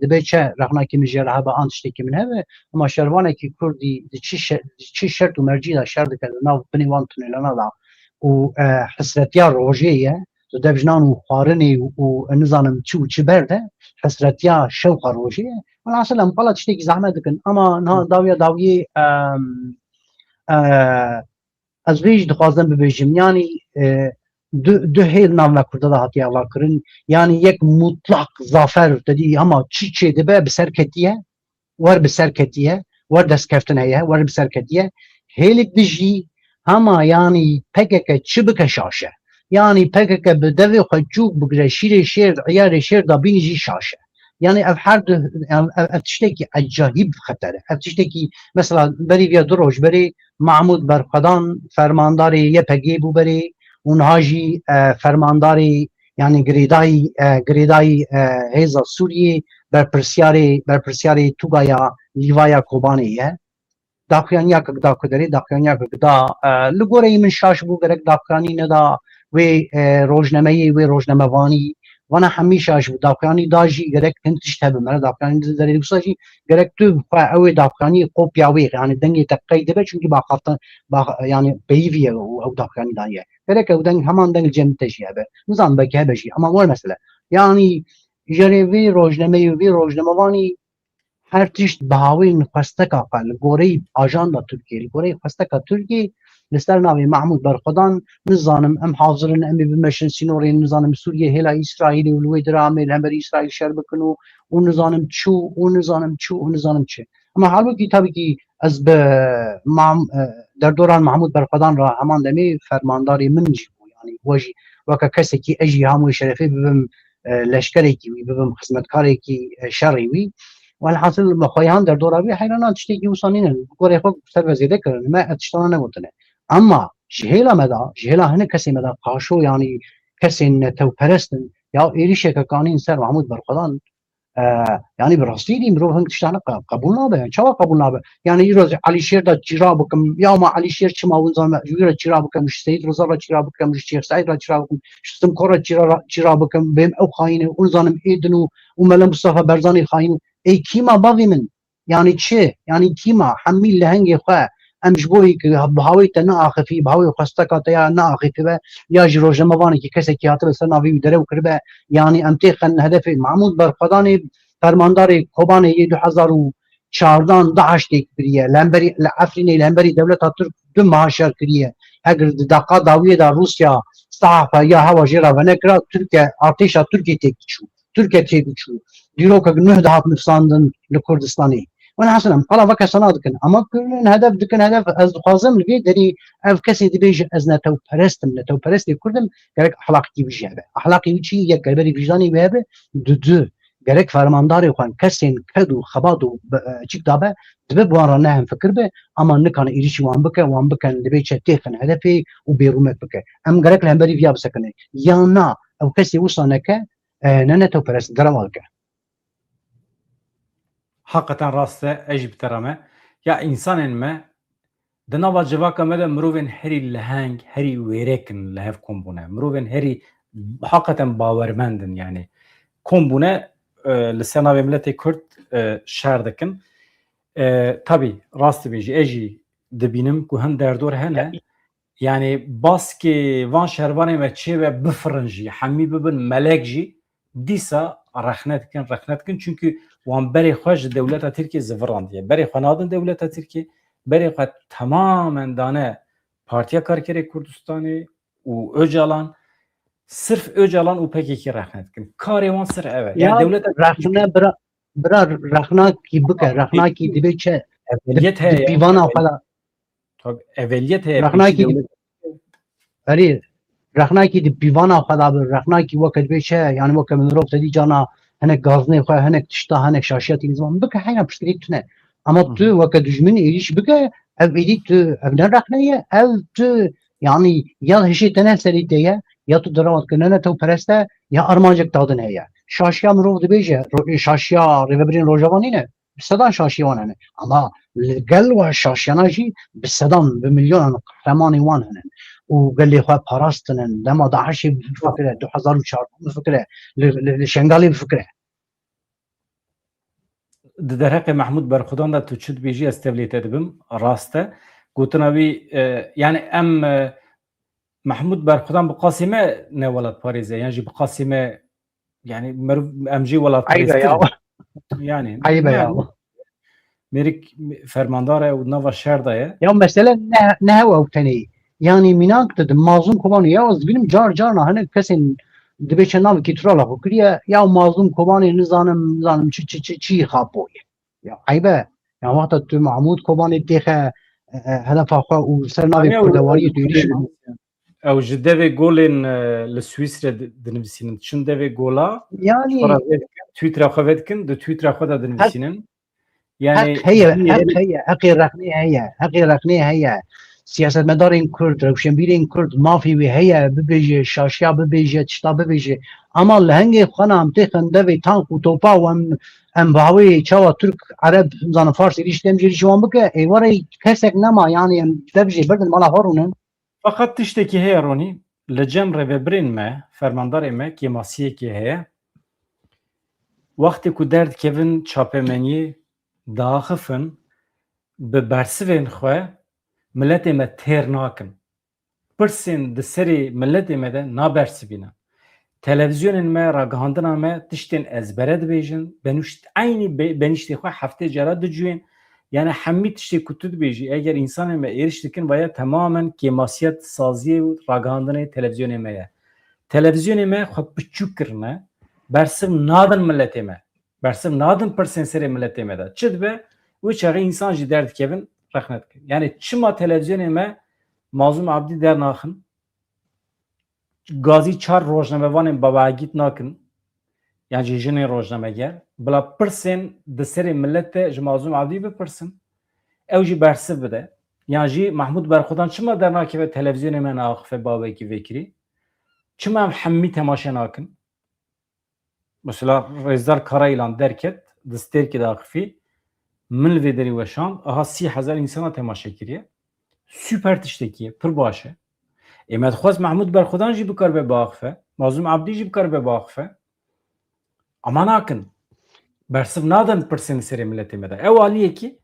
dibe çe rexnekî min jê re hebe an tiştekî min hebe ama şervanekî Kurdî di çi şert û mercî de şer dike li nav binê wan tunelana da û hesretiya rojê ye di dev jinan û xwarinê û nizanim çi û çi ber de hesretiya şewqa rojê ye. Welhasıl em qala tiştekî zehmet dikin ama niha dawiya dawiyê ez vê jî dixwazim bibêjim yani du hêl navme Kurda da hatiye avakirin yani yek mutlak zafer dedî ama çi çê dibe bi ser ketiye wer bi ser ketiye wer destkeftin heye wer bi ser ketiye hêlek de jî hema yani PKK çi bike şaşe yani PKK bi devê xwe çûk bigire şîrê şêr iyarê şêr da bînî jî şaşe. Yani ev her ev tiştekî acayip xeter e. Ev tiştekî mesela berî viya du roj berê Mahmud Berxwedan fermandarê YPG bû berê û niha jî fermandarê yani girêdayî hêza Sûriyê berpirsyarê Tugaya Lîvaya Kobanê ye. Daxuyaniyaka gida ku derê daxuyaniyaka gida li goreyî min şaş bû gerek daxuyanî neda wê rojnemeyê wê rojnemevanî wana hemî şaş bû daxuyanî da jî gerek hin tişt hebe me daxuyanî di derê wisa jî gerek tu xwe ew ê daxuyanî kopya wê yani dengê te qey dibe çünkü yani peyivî ye û ew daxuyanî da ye gerek ew deng heman deng cem te jî hebe nizan belkî hebe jî ama wê mesele yani ji rê vê rojnemeyê wê rojnemevanî her tişt bi hawên xwesteka xwe li goreyî ajanda Tirkiye li goreyî xwesteka Tirkiye li ser navê Mahmud Berxwedan nizanim em hazirin em ê bimeşin sînorên nizanim Sûriye hêla İsraîlê û li wê derê em ê li hemberî İsraîl şer bikin û nizanim çû û nizanim çi ama halbuki tabii ki ez bi derdoran Mahmud Berxwedan ra heman demê fermandarê min jî bû yani we jî weke kesekî ez jî hemû şerefê bibim leşkerekî wî bibim xizmetkarekî şerê wî والحاصل مخویان در دورابی حیرانات تشتێکی وسانینن گۆڕێ خۆ سەر بە زێدەکردن ما تشتانە نەگوتنێ ئەمما ژهێلا مەدا ژهێلا هەنە کەسێ مەدا قاشۆ ینی کەسێن نەتەوپەرستن یا ێریشێکەکانین سەر محمود بەرخۆدان يعني براستی دیم رو هنگ تشتانه قبول نابه چوا قبول نابه يعني يروز علي شير دا جرا بكم يا ما علي شير چما ونزان يرا جرا بكم مش سيد رضا را جرا بكم مش شيخ سعيد را جرا بكم شتم كورا جرا بكم بهم او خاينه ونزانم ايدنو وملا مصطفى برزاني خاينه اي كيما باوي من يعني تشي يعني كيما حميل لهنگي خو ام جبوي بهاوي تنا اخفي بهاوي خستك يا نا اخفي يا جرو جمواني كي كسي كي هاتل سناوي درو كربه يعني امتخن هدف محمود برخداني فرماندار کوبان 2014 داعش تکریه لنبری افرین لنبری دولت ترک دو معاشر کریه اگر دقیقا داویه دا روسیا صحفه یا هوا جرا و نکرا ترکیه ارتش ترکیه تکچو دیرو که نه دهات نفساندن لکردستانی وانا حسنم قال وكا سنه دكن اما كل هدف دكن هدف از خوازم لقي دري اف كسي دبيج از نتو پرست كردم قالك اخلاقي بيجي اخلاقي بيجي يا قلبي بيجاني بهبه دو gerek fermandarê xwe kesên ked û xebat û çîk dabe dibe wan ra nehem fikir be ama nikane êrişî wan bikin dibe çe têxin hedefê û bêrûmek bike em gerek li hemberî viya bisekine ya na ew kesê wisa neke ne netewperest gerema dike Hakikaten raste ej biterame ya insanên me di nava civaka me de mirovên herî leheng herî wêrekin li hev kombûne mirovên herî hakikaten bawermendin yani kombûne li ser navê miletê Kurd şer dikin tabii rastî bêjî ez jî dibînim ku hin derdor hene yani baskê van şervanê me çê ve bifirin jî hemî bibin melek jî dîsa rexne dikin çünkü wan berê xwe ji dewleta Tirkiye zivirandiye berê xwe nadin dewleta Tirkiye berê xwe tamamen dane Partiya Karkerê Kurdistanê û Öcalan sırf Öcalan û PKK rexne dikin karê wan sir ev e yani dewleta rexne bira rexnakî bike rexnakî dibe çe eveliyet heye pîvana xwe tabii eveliyet heye erî rexnakî di pîvana xwe da bi rexnakî weke dibe çe yani weke mirov tedî cana hinek gazinê xwe hinek tişta hinek şaşiyatî zaman bike heyna piştî tune ama tu weke dijmin êrîş bike ev êdî tu ev ne rexne ye ev tu yani ya hişê te ne serî te ye ya tu diravat ki ne netewperest e ya armancek dadin heye şaşiya mirov dibêje şaşiya rêveberên Rojavayê ne bi sedan şaşiyê wan hene ama li gel we şaşiyana jî bi sedan bi milyonan qehremanê wan hene û gelê xwe parastinin dema Daişê bifikire 2004 bifikire li Şengalê bifikire di derheqê Mahmud Berxwedan da tu çi dibêjî ez tevlî te dibim rast e gotina wî yani em Mahmud Berxwedan bi qasî me ne welat parêze yan jî bi qasî me yani em jî welat parêzkir yani mêrik fermandar e û nava şer da ye ya mesele ne hewa tenê yani minak dedim mazlum Kobanî ya ez bilim car hinek kesên dibe çe navekî turala xwe kiriye ya mazlum Kobanî nizanim çi xaboye ya aybe ya wexta tu Mahmud Kobanî têxe hedefa xwe û ser navê kurdewariyê tu êrişî ew ji devê golên li Swîsrê dinivîsînin çin devê gola yani Twitter'a xwe vedikin di Twitter'a xwe da dinivîsînin yani heqê rexnê heye siyasetmedarên Kurd rewşenbîrên Kurd mafî wê heye bibêje şaşiya bibêje tişta bibêje ama li hengê xwe em têxin devê tank û topa wan em bi hawê çawa Türk Ereb zanin Fars êrîş dem êrîş wan bike êvarê kesek nema yani em dev jê birdin mala xwe rûnin fakat tiştekî heye Ronî li cem rêveberên me fermandarê me kêmasiyekê heye wextê ku derdikevin çapemeniyê daxifin bi bersivên xwe milletê me têr nakin pirsên di serê milletê me de nabersivîne televizyonên me ragihandina me tiştên ezbere dibêjin benîştê xwe heftê cara dicûyên yani hemî tiştê ku tu dibêjî eger însanên me êriş dikin vaya tamamen kêmasiyet saziyê û ragihandinê televizyonê me ye televizyonê me xwe piçûk kirine bersiv nadin milletê me bersiv nadin pirsên serê milletê me de çi dibe wê çaxê însan jî derdikevin rexne dikin yani çima televizyonê me Mazlum Abdî dernaxin gazî çar rojnamevanên babagît nakin yani jijinê rojnameger bila pirsên di serê millet de ji Mazlûm Abdî bipirsin. Ew jî bersiv bide. Yan jî Mahmûd Berxwedan çima dernakeve televizyonê me naxife bavekî vekirî? Çima em hemî temaşe nakin? Mesela Rêzdar Karayılan derket di stêrkê de axivî min li vê derê weşand aha 30,000 insana temaşe kiriye. Süper tiştekî ye, pir baş e. Ê me dixwast Mahmûd Berxwedan jî bikar be biaxife, Mazlûm Abdî jî bikar be biaxife. Ama nakin. Bersiv nadin pirsên li serê milletê me de. Ew aliyekî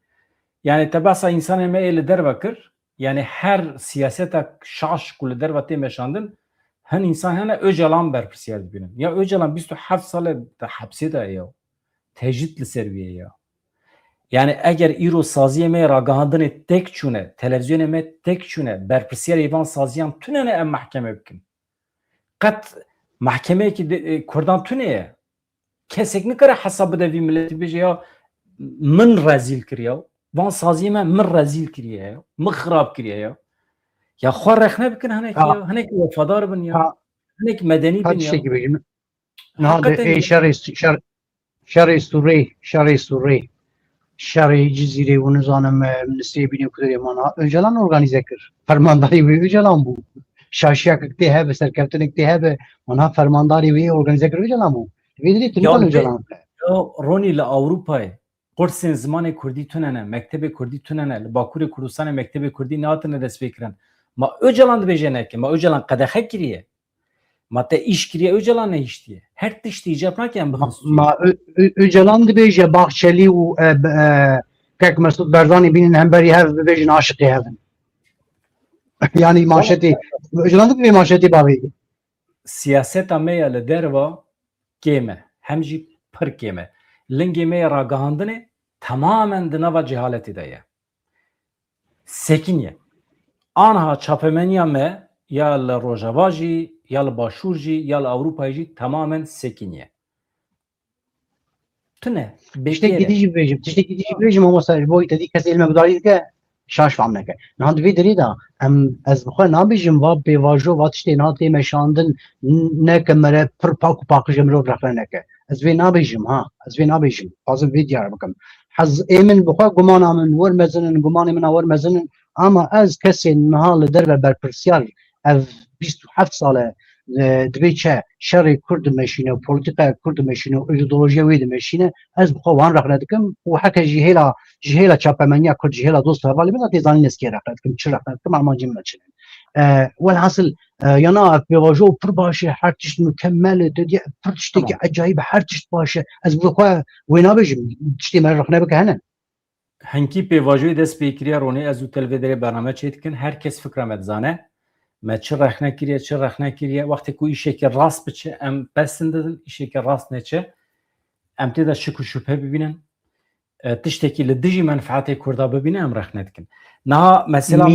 yani te behsa insanê me ê li derve kir, yani her siyaseta şaş ku li derve tê meşandin, hin insan hene Öcalan berpirsiyar dibînin. Ya Öcalan 27 sal e hepsê de ya. Tecrit li ser wê ya. Yani eğer îro saziyê me ragihandinê tek çûne, televizyonê me tek çûne, berpirsiyar êvan saziyan tunene em mehkeme bikin. Qet mahkemeyekî Kurdan tune ye. Kesek nikare hesab bide vî milletî bêje ya min rezîl kiriye. Van saziyê me min rezîl kiriye ya. Min xirab kiriye ya. Ya xwe rexne bikin hinek ya. Hinek wefadar bin ya. Hinek medenî bin ya. tiştekî bêjim. Hakikaten ya. Şerê Sûrê şerê Cizîrê û nizanim Ministriyê Bînê ku derê mana Öcalan organize kir. Fermandarî wê Öcalan bû. Şaşiyekek tê hebe, serkeftinek tê hebe, wana fermandarî wê organize kir Öcalan bû. Vê derê tu nikan Öcalan bike. Ya Ronî li Ewropayê kursên zimanê Kurdî tunene, mektebê Kurdî tunene, li Bakurê Kurdistanê mektebê Kurdî nehatine destpêkirin. Ma Öcalan dibêje neke, ma Öcalan qedexe kiriye. Ma te îş kiriye Öcalan ne îştiye. Her tiştî icap nake em bixin. Ma Öcalan dibêje Baxçelî û Kek Mesut Barzanî bînin hemberî hev bibêjin aşiqê hevin. Yani manşetê Öcalan dibê manşetê bavê. Siyaseta me ya li derva kême. Hem jî pir kême. Lingê me ya ragihandinê tamamen di nava cehaletê de ye. Sekin ye. Anha çapemeniya me ya li Rojava jî, ya li Başûr jî, ya li Ewropayê jî tamamen sekin ye. Tune. Tiştekî dijî bêjim ama ser boî te dî kes ilme bidarî dike şaş fam neke. Nihan divê derê de em ez bi xwe nabêjim va pêvajo va tiştê niha tê meşandin neke mere pir pak û paqij mirov rexne neke. Ez vê nabêjim ha. Ez vê nabêjim. Fazim vê diyar bikim. Hez ê min bi xwe gumana min wermezinin, gumanê min a wermezinin ama ez kesê niha li derve berpirsyar ev 27 sal e divê çe şerê Kurd dimeşîne, polîtîqeya Kurd dimeşîne, îdeolojiya wê dimeşîne, ez bi xwe wan rexne dikim û heke ji hêla çapemeniya Kurd, ji hêla dost hevalî min tê zanîn ez kê rexne dikim, çi rexne dikim amancî min çi ne. Welhasıl yana pêvajo pir baş e, her tişt mükemmel e, dediye pir tiştekî ecayîb her tişt baş e. Ez bi xwe wê nabêjim, tiştê me rexne bike hene. Henkî pêvajoyê dest pêkiriya Ronê ez û televê derê bername çê dikin, herkes fikra me dizane. Me çi rexne kiriye, çi rexne kiriye. Wextê ku îşekê rast biçe em pestin didin, îşekê rast neçe. Em tê de şik û şüphe bibînin. Tiştekî li dijî menfaetê Kurda bibîne em rexne dikin. Niha mesela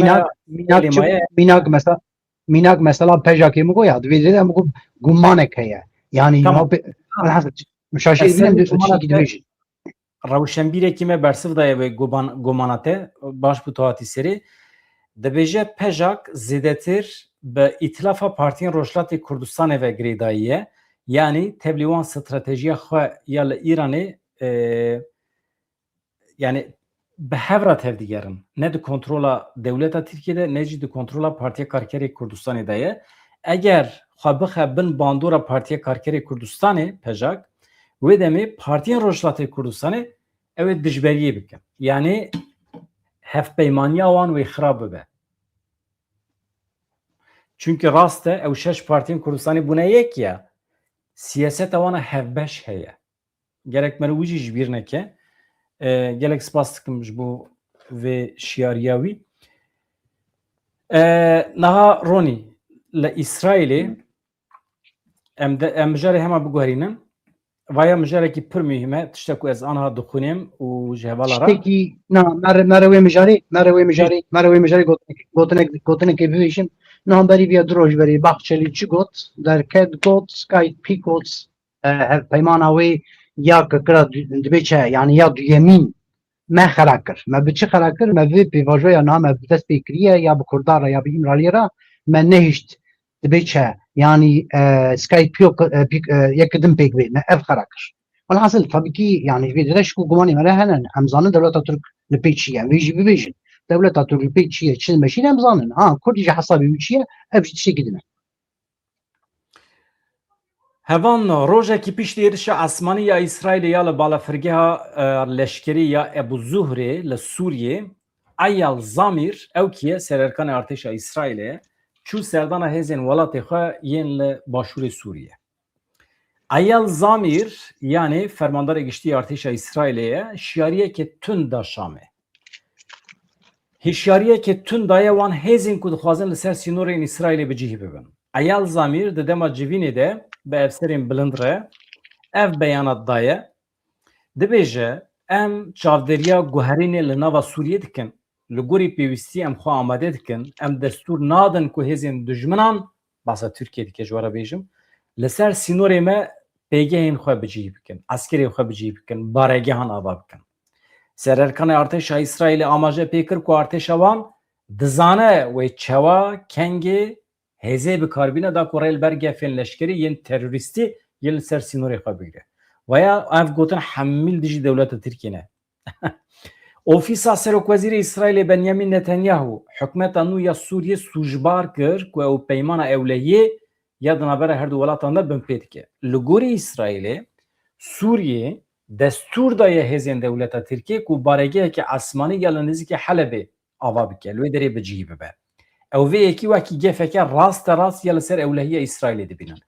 Mînak mesela pejakê min goya divê derê em gumanek heye. Yani müşaşir bînim tiştekî dibêjin. Rewşenbîrekî me bersiv daye vê gomana te baş bû hatî serê. Dibêje pejak zêdetir bi îtilafa Partiyên Rojhilatê Kurdistanê ve girêdayî ye. Yani tevlî stratejiya xwe ya li İranê yani bi hevra tevdîgerin. Ne di kontrola dewleta Tirkiyeyê ne jî di kontrola Partiya Karkerê Kurdistanê de ye. Eger xwe bixe bin bandora Partiya Karkerê Kurdistanê pejak wê demê Partiyên Rojhilatê Kurdistanê ew ê dijberiyê bikin. Yani hevpeymaniya wan wê xirab bibe. Çünkü rast e ew şeş Partiyên Kurdistanê bûne yek ya siyaseta wan hevbeş heye. Gerek me wî jî ji bîr neke. Gelek spas dikim ji bo vê şiyariya wî. Niha Ronî li İsraîlê em mijarê hema biguherînin. Vaya mijarekî pir mühim e tiştek ku ez anha dixwînim û ji hevala ra. Tiştekî mere wê mijarê gotinekê bibêjim. Niha berî viya du roj berî Baxçelî çi got, derket got, Skype got, hevpeymana wê ya kira dibê çe yani ya duyemîn me xera kir. Me bi çi xera kir? Me vê pêvajoya niha me bi dest pê kiriye ya bi Kurda re ya bi İmraliyê re me nehîşt dibê çe yani Skype yok yakıdım pek bir ne ev karakır. Velhasıl tabii ki yani bir de şu gumanı mera henen emzanı devlet Türk lepeçiye ve jibi vejin. Devlet Türk lepeçiye çin meşin emzanın. Ha Kürdice hasabi uçiye ev şey gidin. Hevan rojekî piştî êrişa esmanî ya İsraîlê ya li balafirgeha leşkerî ya Ebu Zuhrê li Sûriyê Eyal Zamir ew ki ye sererkanê artêşa İsraîlê çû serdana hêzên welatê xwe yên li başûrê Sûriye. Eyal Zamir yani fermandarê giştî artêşa İsraîlê ye şiyariyekê tund da Şamê. Hişyariyekê tund daye wan hêzên ku dixwazin li ser sînorên İsraîlê bi cihî bibin. Eyal Zamir di dema civînê de bi efserên bilind re ev beyanat daye dibêje em çavdêriya guherînê li nava Sûriyê dikin li gorî pêwîstî em xwe amade dikin em destûr nadin ku hêzên dijminan basa Tirkiye dike ji were bêjim li ser sînorê me pêgehên xwe bi cihî bikin, eskerê xwe bi cihî bikin, baregehan ava bikin. Sererkanê artêşa İsraîlê amaje pê kir ku artêşa wan dizane wê çewa kengê hêzê bikarbîne da ku rê li ber gefên leşkerî yên terorîstî yên li ser sînorê xwe bigire. Veya ev gotin hemîl dijî dewleta Tirkiye ne. Ofîsa Serokwezîrê İsraîlê Benyamin Netanyahu hikûmeta nû ya Sûriyê sûjbar kir ku ew peymana ewlehiyê ya di navbera her du welatan de bin pê dike. Li gorî İsraîlê Sûriyê destûr daye hêzên dewleta Tirkiye ku baregeheke esmanî ya li nizîkê Helebê ava bike li wê derê bi cihî bibe. Ew vê yekî wekî gefeke rasta rast ya li ser ewlehiya İsraîlê dibînin.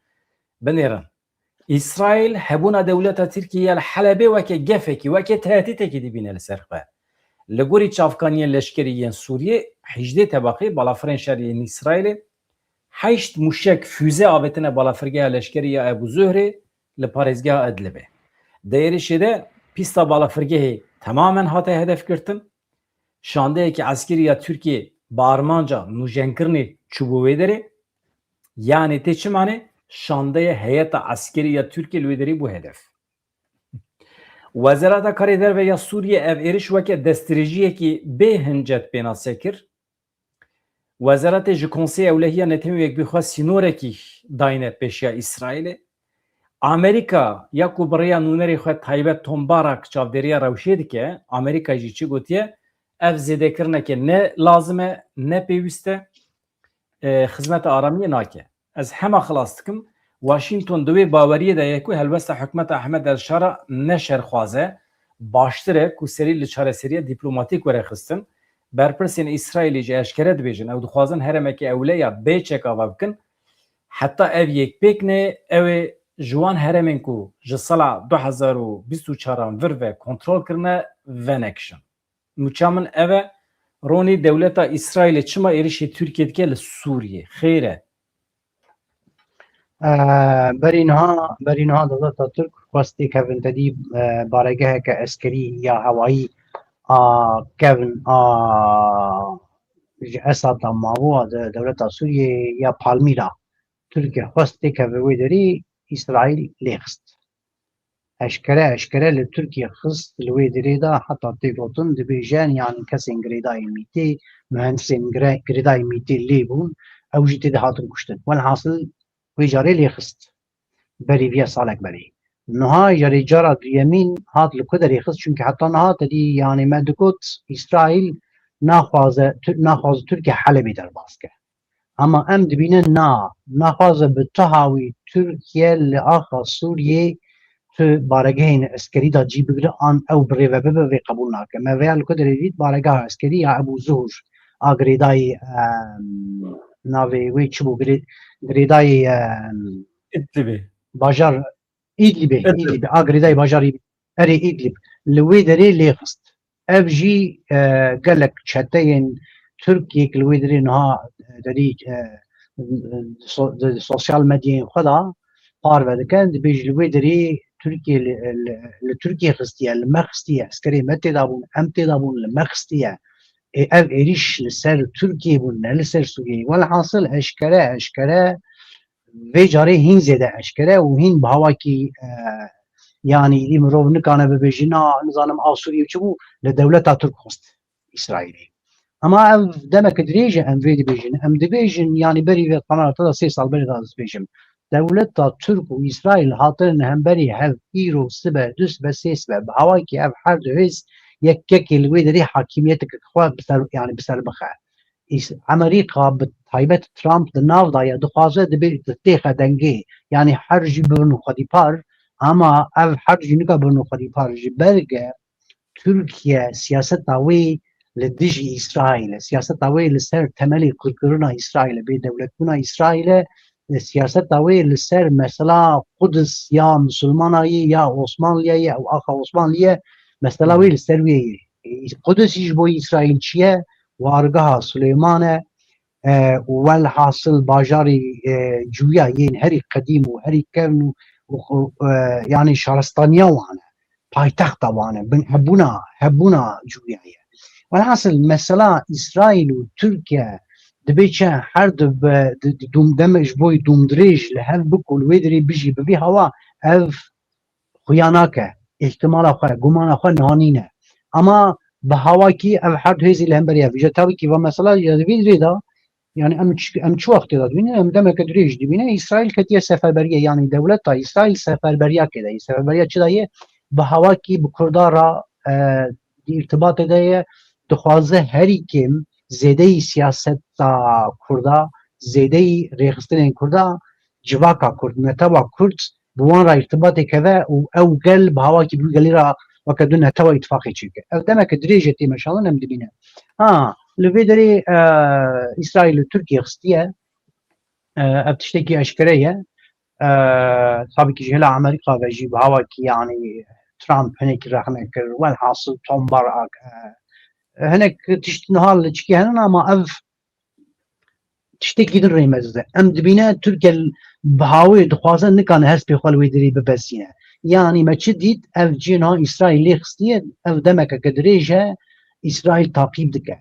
Binêrin. İsraîl hebûna dewleta Tirkiye ya li Helebê weke gefekî weke tehdîtekî dibîne li ser xwe. Li gorî çavkaniyên leşkerî yên Sûriyê 18 tebaqê balafirên şerî İsraîlê 8 muşek füze avêtine balafirgeha leşkerî ya Ebu Zuhrê li parêzgeha Idlibê. Di êrişê de pîsta balafirgehê temamen hate hedefgirtin. Şandeyekî eskerî ya Tirkiye bi armanca nûjenkirinê çû bo wê derê. Yani tê çi manê? Şandeye heyeta eskerî ya Tirkiye li wê derê bû hedef. Wezareta Karê Derve ya Sûriye ev êriş weke destdirêjiyekî bê hincet pêna sekir. Wezaretê ji Konseyê Ewlehiya Netewek bixwe sînorekî dayîne pêşiya İsraîlê. Amerîka ya ku bi rêya nûnerê xwe taybet tombarak çavdêriya rewşê dike, Amerîka jî çi gotiye ev zêdekirineke ne lazim e ne pêwîst e xizmeta aramiyê nake. Ez hema xilas dikim Washington di wê baweriyê de ye ku helbesta hikûmeta Ehmed Elşara ne şerxwaze baştir e ku serî li çareseriya dîplomatîk were xistin. Berpirsên İsraîlê ji eşkere dibêjin ew dixwazin heremeke ewle ya bêçek ava bikin. Heta ev yekpêk ne ew ê ji wan heremên ku ji sala 2024 vir ve kontrol kirine venekişin. Nûça min ev e ronî dewleta İsraîlê çima êrişê Tirkiye dike li Sûriyê xêr e. برینها دولتا ترک واسطی کevin tedî baregeheke eskerî ya hewayî kevin ji Esad'a mavûa di dewleta Sûriyê ya Palmîra Tirkiye wastê keve wê derê İsraîl lê xist. Eşkere li Tirkiye xist li wê derê de heta tê gotin dibêjin yani kesên girêdayê mîtê mühendisên girêdayê mîtê lê bûn ew jî tê de hatin kuştin. Welhasıl wê carê lê xist berî vîya salek berî. Niha jarê cara duyemîn hat li ku derê xist çünkü heta niha tedî yani me digot İsraîl naxwaze Tirkiye Helebê derbas ke. Ama em dibînin naxwaze bi tiha wî Tirkiye li axa Sûriyê tu baregehên eskerî da cî bigire an ew bi rêve bibe vê qebûl nake. Me vêya li ku derê dît baregeha eskerî ya Ebu Zuhr a girêdayê navê wê çi bû girêdayê İdlibê. bajar İdlibê a girêdayê bajarî erê İdlib li wê derê lê xist. Ev jî gelek çeteyên Tirkiyê li wê derê niha derî sosyal medyayên xwe da parve dikin dibêje li wê derê Tirkiye li Tirkiye xistiye li me xistiye eskerê me têda bûn em têda bûn li me xistiye ev êriş li ser Tirkiye bûn ne li ser Sûriyê. Welhasıl eşkere vê carê hîn zêde eşkere û hîn bi hawakî yani îdî mirov nikane bibêje na nizanim a Sûriyê çi bû li dewleta Tirk xist İsraîlê. اما ev demek dirêje em vê dibêjin em dibêjin yani berî ve qanata da 3 sal berî da dibêjim devleta Türk û İsrail hatin hemberî hev îro sibe du sibe sê sibe bi hawayekî ev her du hêz yekekê li wê derê hakîmiyeteke xwe yani bi ser bixe Amerîka bi taybet Trump di nav da ye dixwaze dibe têxe dengê yani her jî bibin xwedîpar ama ev her jî nika bibin xwedîpar ji berge Türkiye siyaseta wê li dijî İsraîlê siyaseta wê li ser temelê kurkirina İsraîlê bê devletbûna İsraîlê siyaseta wê li ser mesela Kudüs ya Musulmanayê ya Osmanliyeyê ew axa Osmanliyê mesela wê li ser wê ye Kudüs ji bo İsraîl çi ye wargeha Suleyman e welhasıl bajarê cuya yên herî qedîm û herî kevn û yani şaristaniya wan e paytexta wan e hebûna cuya ye velhasıl mesela İsrail û Türkiye dibe çi her du demek ji bo dûmdirêj li hev bik û li wê derê bijî bi vî hewa ev xuya nake ihtimala xwe gumana xwe nanîne ama bi hawakî ev her du hêzî li hemberî ev ji tevkî ve mesela ya di vî derê da yani em çi wextê da dibîne em demeke dirêj dibîne İsrail ketiye seferberiye yani devleta İsrail seferberiya kede seferberiya çi da ye bi hawakî bi Kurdara irtibatê de ye dixwaze herî kêm zêdeyî siyaseta Kurda zêdeyî rêxistinên Kurda civaka Kurd neteba Kurd bi wan re irtibatê keve û ew gel bi hawakî bi gelî ra weke du neteba îtifaqê çêke ev demeke dirêjê tê meşalan em dibîne ha li vê derê İsraîl û Tirkiye xistiye ev tiştekî eşkere ye tabii ji hêla Amerîka ve jî bi hawakî yani Trump hinekî rexne kir welhasıl tombarak hinek tiştî niha li çikî henin ama ev tiştekî din rêmez e em dibîne Tirkiye bi hawê dixwaze nikane hespê xwe li wê derê bibesîne yani me çi dît ev cî niha İsraîl lê xistiye ev demekeke dirêj e İsraîl taqîb dike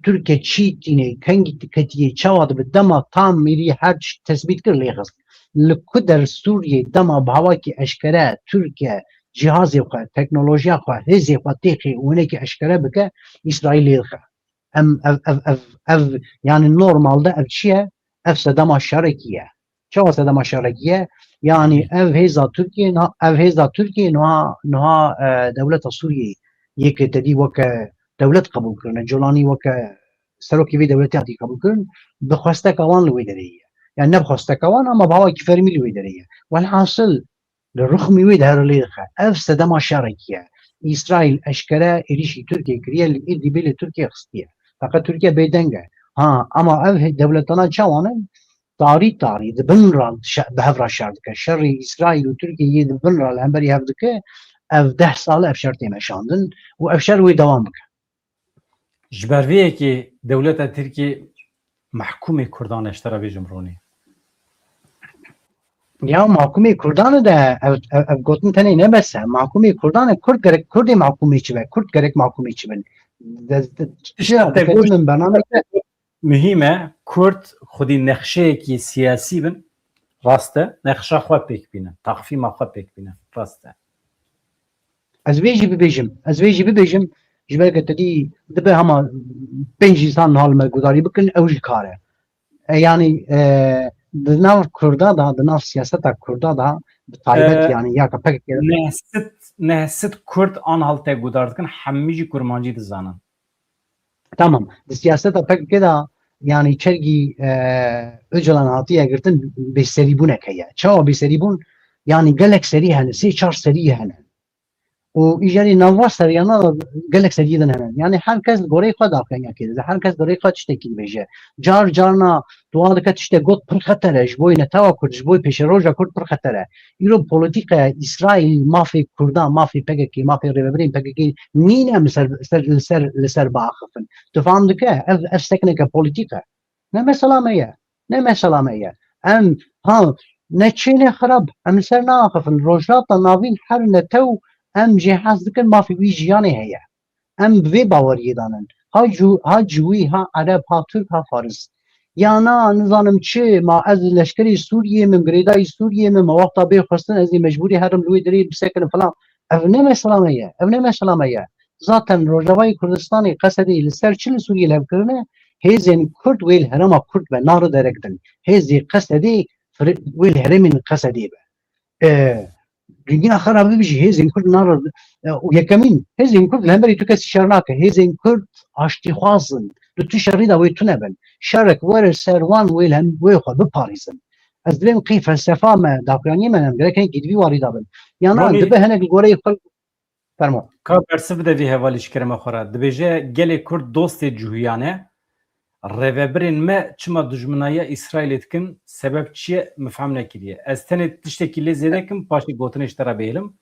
Türkiye çi tîne kengî ketiye çawa dibe dema tam mirî her tespît kir lê xist li ku der Sûriyê dema bi hawakî eşkere Türkiye cihazê xwe teknolojiya xwe hêzê xwe têxî û hinekî eşkere bike İsraîl lê dixe em ev yani normalde ev çi ye ev sedema şerekî ye çawa sedema şerekî ye yani ev hêza Türkiye niha devleta Sûriyê yekê tedî weke devlet qebûl kirine colanî weke serokê vê devletê hatî qebûl kirin bi xwesteka wan li wê derê ye yani ne bi xwesteka wan ama bi hawakî fermî li wê derê ye welhasıl li rixmî wê de here lê dixe ev sedema şerekî ye İsraîl eşkere êrişî Tirkiye kiriye li Îdlibê li Tirkiye xistiye feqet Tirkiye bêdeng e ha ama ev devletana çawan e tarî dibin ra bi hev re şer dike şerê İsraîl û Tirkiyeyê dibin ra li hemberî hev dike ev 10 sal ev şer tê meşandin û ev şer wê dewam bike ji ber vê yekê dewleta Tirkiye mehkûmê Kurdan eştera bêjim ronê ya mahkumê Kurdanê de ev gotin tenê nebese mahkumê Kurdanê Kurd gerek Kurdê mahkumê çi be Kurd gerek mahkumê çi bin min bernameke mühim e Kurd xwedî nexşeyekî siyasî bin rast e nexşa xwe pêk bînin taxfîma xwe pêk bînin rast e ez vê jî bibêjim ji ber ke tedî dibe hema 5 însan niha li me gudarî bikin ew jî kar e yani di nav Kurda da di nav siyaseta Kurda da bi taybet yani ya pek nehsit Kurd an halte gudar dikin hemî jî kurmancî dizanin tamam di siyaseta pek da yani çergî Öcalan hatiye girtin bêserîbûnek heye çawa bêserîbûn yani gelek serî hene 3-4 serî hene û îjarî nava seriyana da gelek seriyê din hene yani herkes gorê xwe daqenya kêdize herkes gorê xwe tiştekî dibêje car carna dua dike tiştek got pir xeter e ji bo netewê Kurd ji bo pêşeroja Kurd pir xeter e îro polîtîka İsraîl mafê Kurdan mafê PKK mafê rêveberên PKK nîne li ser biaxivin tu fam dike ev stekineke polîtîk e ne mesela me ye em ha ne çênê xerab em li ser naaxivin rojhilata navîn her netew em jê hez dikin mafê wî jiyanê heye em bi vê baweriyê danin ha civî ha Ereb ha Türk ha Faris ya na nizanim çi ma ez leşkerî Sûriyê min girêdayî Sûriyê min me wexta bê xwestin ez ê mecbûrî herim li wê derê bisekirim falan ev ne mesela me ye zaten Rojavayê Kurdistanê qesedê li ser çi li Sûriyê levkirine hêzên Kurd wê li herêma Kurd be nare derektin. Hêzê qesedê wê li herêmên qesedê be. Rengîna xera bibêjî hêzên Kurd nare yekemîn hêzên Kurd li hemberî tu kesî şer nake. Hêzên Kurd aştîxwazin. Li tu şerî da wê tu nebin. Şerek were ser wan wê xwe biparîzin. Ez dilêm qî felsefa me daqiyaniyê me em gerek hinek gidivî warî dabin. Yana dibe hinek li goreyê xwe fermo. Ka bersiv de vî hevalî şikere me xwe re dibêje gelê Kurd dostê cihûyane rêveberên me çima dijminaya İsraîlê dikin sebep çi ye mifhem nekiriye. Ez tenê tiştekî lê zêde dikim paşê gotinê ji te re bêlim.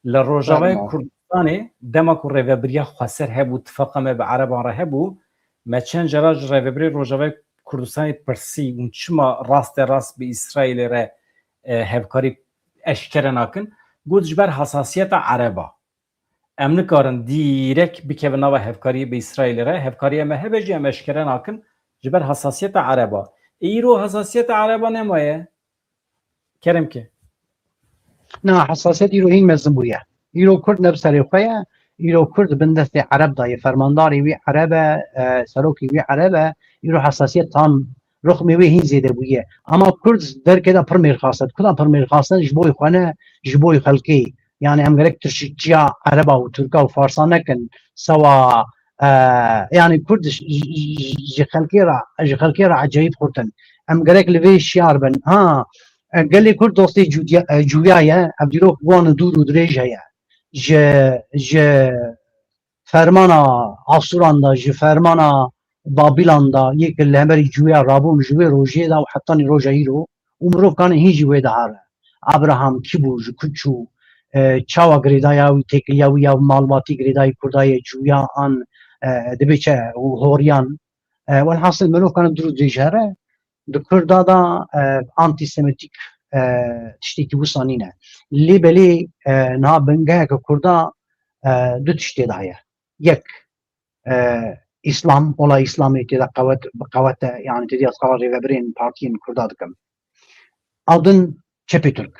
Li Rojavayê Kurdistanê dema ku rêveberiya xweser hebû tifaqa me bi Ereban re hebû me çend cara ji rêveberê Rojavayê Kurdistanê pirsî û çima rastê rast bi İsraîlê re hevkarî eşkere nakin got ji ber hasasiyeta Ereba. Em nikarin dîrek bikevin nava hevkariyê bi İsraîlê re hevkariya me hebe jî em eşkere nakin ji ber hasasiyeta Ereba. Îro hasasiyeta Ereba nemaye? Kerem ki. Na hasasiyet îro hîn mezin bûye. Îro Kurd ne bi serê xwe ye. Îro Kurd bin destê Ereb daye. Fermandarê wî Ereb e, serokê wî Ereb e. Îro hasasiyet tam rixmê wê hîn zêde bûye. Ama Kurd derkê de pir mêrxastin. Kurdan pir mêrxastin ji bo xwe ne ji bo xelkê. Yani em gerek Tirkçiya Ereba û Türka û Farsan nekin sewa yani Kurd ji xelkê re ecayîb xurtin. Em gerek li vê şiyar bin. Ha gelê Kurd dostê cûya ye ev dîrok wan dûr û dirêj heye. Ji fermana Asuran da ji fermana Babilan da yek li hemberî cûya rabûn ji wê rojê da û hetanî roja îro û mirovkanê hîn jî wê de here. Abraham kîbû ji kuç û çawa girêdaya wî têkiliya wî ya malbatî girêdayê Kurdayê cûya an dibe çi û horiyan welhasıl mirovkan dûr û dirêj here. Di Kurda da antisemitik tiştekî wisa nîne. Lê belê niha bingeheke Kurda du tiştê de heye. Yek İslam, ola İslamê tê de qewet e yani têdî ez qala rêveberên partiyên Kurda dikim. Adin Çepêtürk.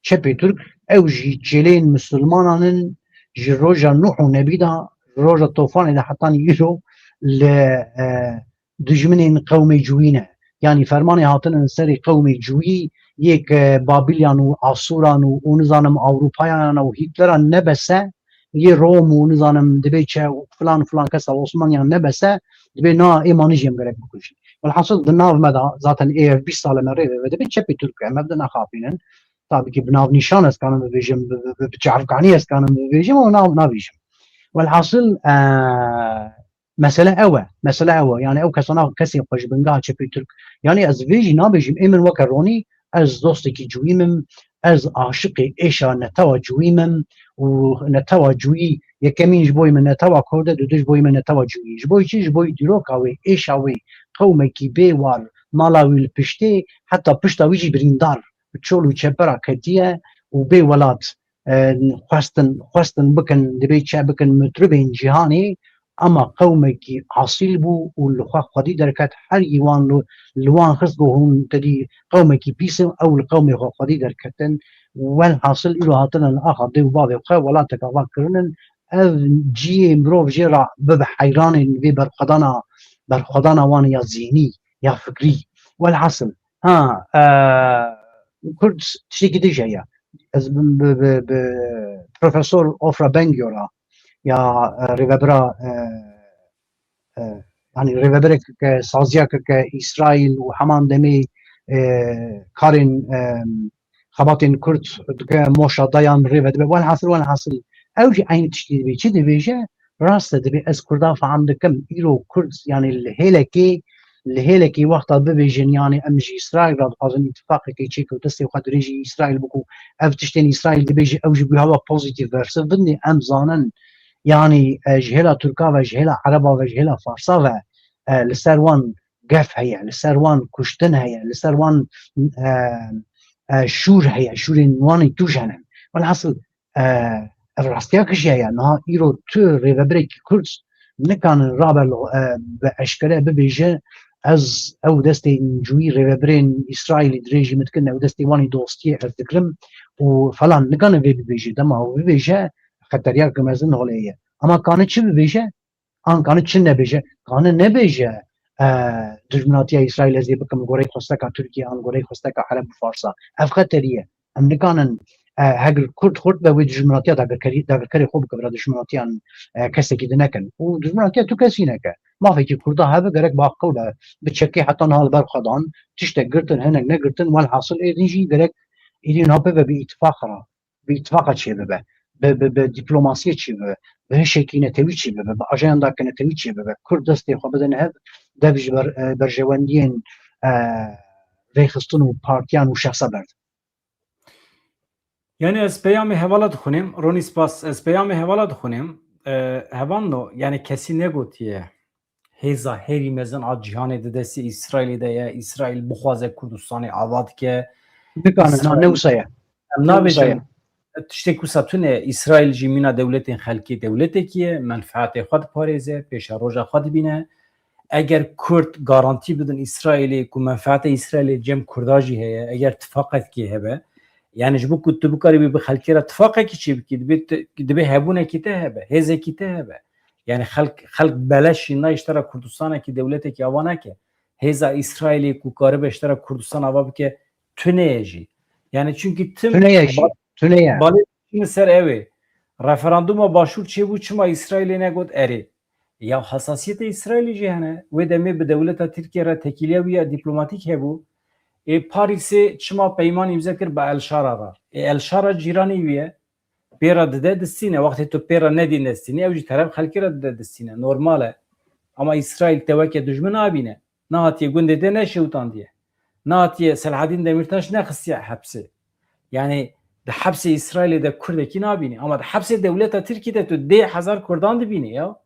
Çepêtürk ew jî çêleyên Müslümanan ji roja Nuh û Nebî da roja tofanê de hetanî îro li dijminên qewmê cûyî ne. Yani fermanê hatinin serê qewmê cûyî yek Babilyan û Asuran û nizanim Awropayan û Hitleran nebese yê Rom û nizanim dibe çi û filan kesa Osmaniyan nebese dibe na êmanî jî em gerek bikujin. Welhasıl di nav me da zaten êv 20 sal me rêve dibe Çepêtürk em ev de naxapînin. Tabii ki binav nîşan ez kanim bibêjim bi çavkanî ez kanim bibêjim û nabîjim. Welhasıl mesele ew e. Mesele ew e. Yani ew kesana kesê xwe ji bingeha Çepêtürk yani ez vê jî nabêjim ê min weke ronî ez dostekî cûyî mim ez aşiqê êşa netewa cûyî mim û netewa cûyî yekemîn ji boî min netewa Kurd e du ji boî min netewa cûyî. Ji boî çi ji boî dîroka wê êşa wê qewmekî bêwar mala wî li piştê heta pişta wî jî birîndar çol û çepera ketiye û bê welat xwestin bikin dibe çi bikin mitribên cîhanê ama qewmekî asîl bû û li xwe xwedî derket her yîwan li wan xist got hûn tedî qewmekî pîsin ew li qewmê xwe xwedî derketin welhasıl îro hatinin axa dê û bavê xwe welateka van kirinin ev ciyê mirov jê ra bibe heyranên vê berxwedana wan ya zînî ya fikrî welhasıl ha Kurd tiştekî din heye ez bi Profesör Ofra Bengiyora ya rêvebera yani rêveberek saziyakeke İsraîl û heman demê karên xebatên Kurd dike moşa dayan rêve dibe welhasıl ew jî aynı tiştî dibe çi dibêje rast e dibe ez Kurda fehm dikim îro Kurd yani li hêlekî wexta bibêjin yani em ji İsraîl re dixwazin îtifaqekê çêkir destê xwe dirêjî İsraîl bikû ev tiştên İsraîl dibêje ew jî bûye pozîtîv bersiv bidin em zanin yani ji hêla Türka ve ji hêla Ereba ve ji hêla Farsa ve li ser wan gef heye li ser wan kuştin heye li ser wan şûr heye şûrên wanê tûj hene welhasıl ev rastiya kişî heye niha îro tu rêveberekî Kurd nikanin rabe bi eşkere bibêje ez ew destên cûyî rêveberên İsraîlî dirêjî min dikin ew destê wanê dostiyê ez dikirim û falan nikane vê bibêje dema ew bibêje خطریه که مزن هلیه اما کانه چی ببیشه آن کانه چی نبیشه کانه نبیشه دجمناتی اسرائیل از بکم گوری خواسته که ترکیه آن گوری خواسته که عرب و فارسا اف خطریه ام نکانن هگر کرد خورد به وی دجمناتی داگر کری خوب که برای دجمناتی آن کسی که نکن و دجمناتی تو کسی نکن ما فکر کرده ها بگرک باقل به چکی حتی نهال بر خدان تشت گرتن هنگ نگرتن ولی حاصل ایدینجی گرک ایدین ها به اتفاق را به اتفاق چی به دیپلماسی چی به شکلی نتوی چی به آژاندا که نتوی چی به کرد دستی خو بدن هد دبج بر جواندین ریخستون و پارتیان و شخصا برد یعنی از پیام حوالات خونیم رونی سپاس از پیام حوالات خونیم هوانو یعنی کسی نگوتیه هیزا هری مزن آد جهان دستی اسرائیل ده اسرائیل بخوازه کردستان آباد که نکانه نوسایه نابجه تشتكو ساتونه اسرائیل جیمینا دولت خلکی دولت کیه منفعت خود پاریزه پیش روزا خود بینه اگر کرد گارانتی بدن اسرائیلی که منفعت اسرائیل جم کرداجی هه اگر اتفاقت کی هبه یعنی جبو کت بکاری به خلکی را اتفاقی کی چی بکید دبه هبونه کی ته هبه هزه کی ته هبه یعنی خلق بلش نه اشترا کردستان کی دولت کی اوانه که هزا اسرائیلی کو کار به اشترا کردستان اواب که تونهجی یعنی چونکی تونه بالی چین سر اوی رفراندوم باشور چی بود چما اسرائیل نگود اری یا حساسیت اسرائیلی جهنه و دمی به دولت ترکیه را تکیلیه و دیپلماتیک هبو پاریس چما پیمان امضا کرد با الشارا را الشارا جیرانی ویه پیرا دده دستینه وقتی تو پیرا ندی دستینه اوجی طرف خلکی را دده دستینه نورماله اما اسرائیل توکه دجمن آبینه نهاتیه گنده ده نشه وطاندیه نهاتیه سلحدین دمیرتاش نخستیه حبسه یعنی ده حبس اسرائیل ده کردکی نابینی اما ده حبس دولت ترکیه ده تو 10,000 کردان ده بینی یا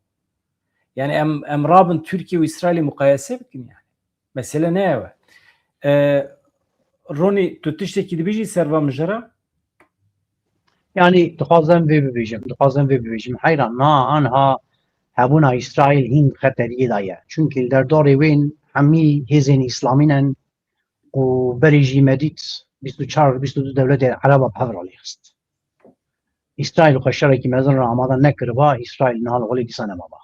یعنی ام رابن ترکیه و اسرائیل مقایسه بکنی یعنی مثلا نه رونی تو تشتکی ده بیجی سروا مجرا يعني دخوازم في بيجم حيران ما أنها هبونا إسرائيل هين خطرية دايا چونك در دوري وين همي هزين إسلامينن و بريجي مديت 22 دولت عرب بحضر عليه است إسرائيل خشرة كي مزن را آمادا نكربا إسرائيل نهال غولي دي سنة مابا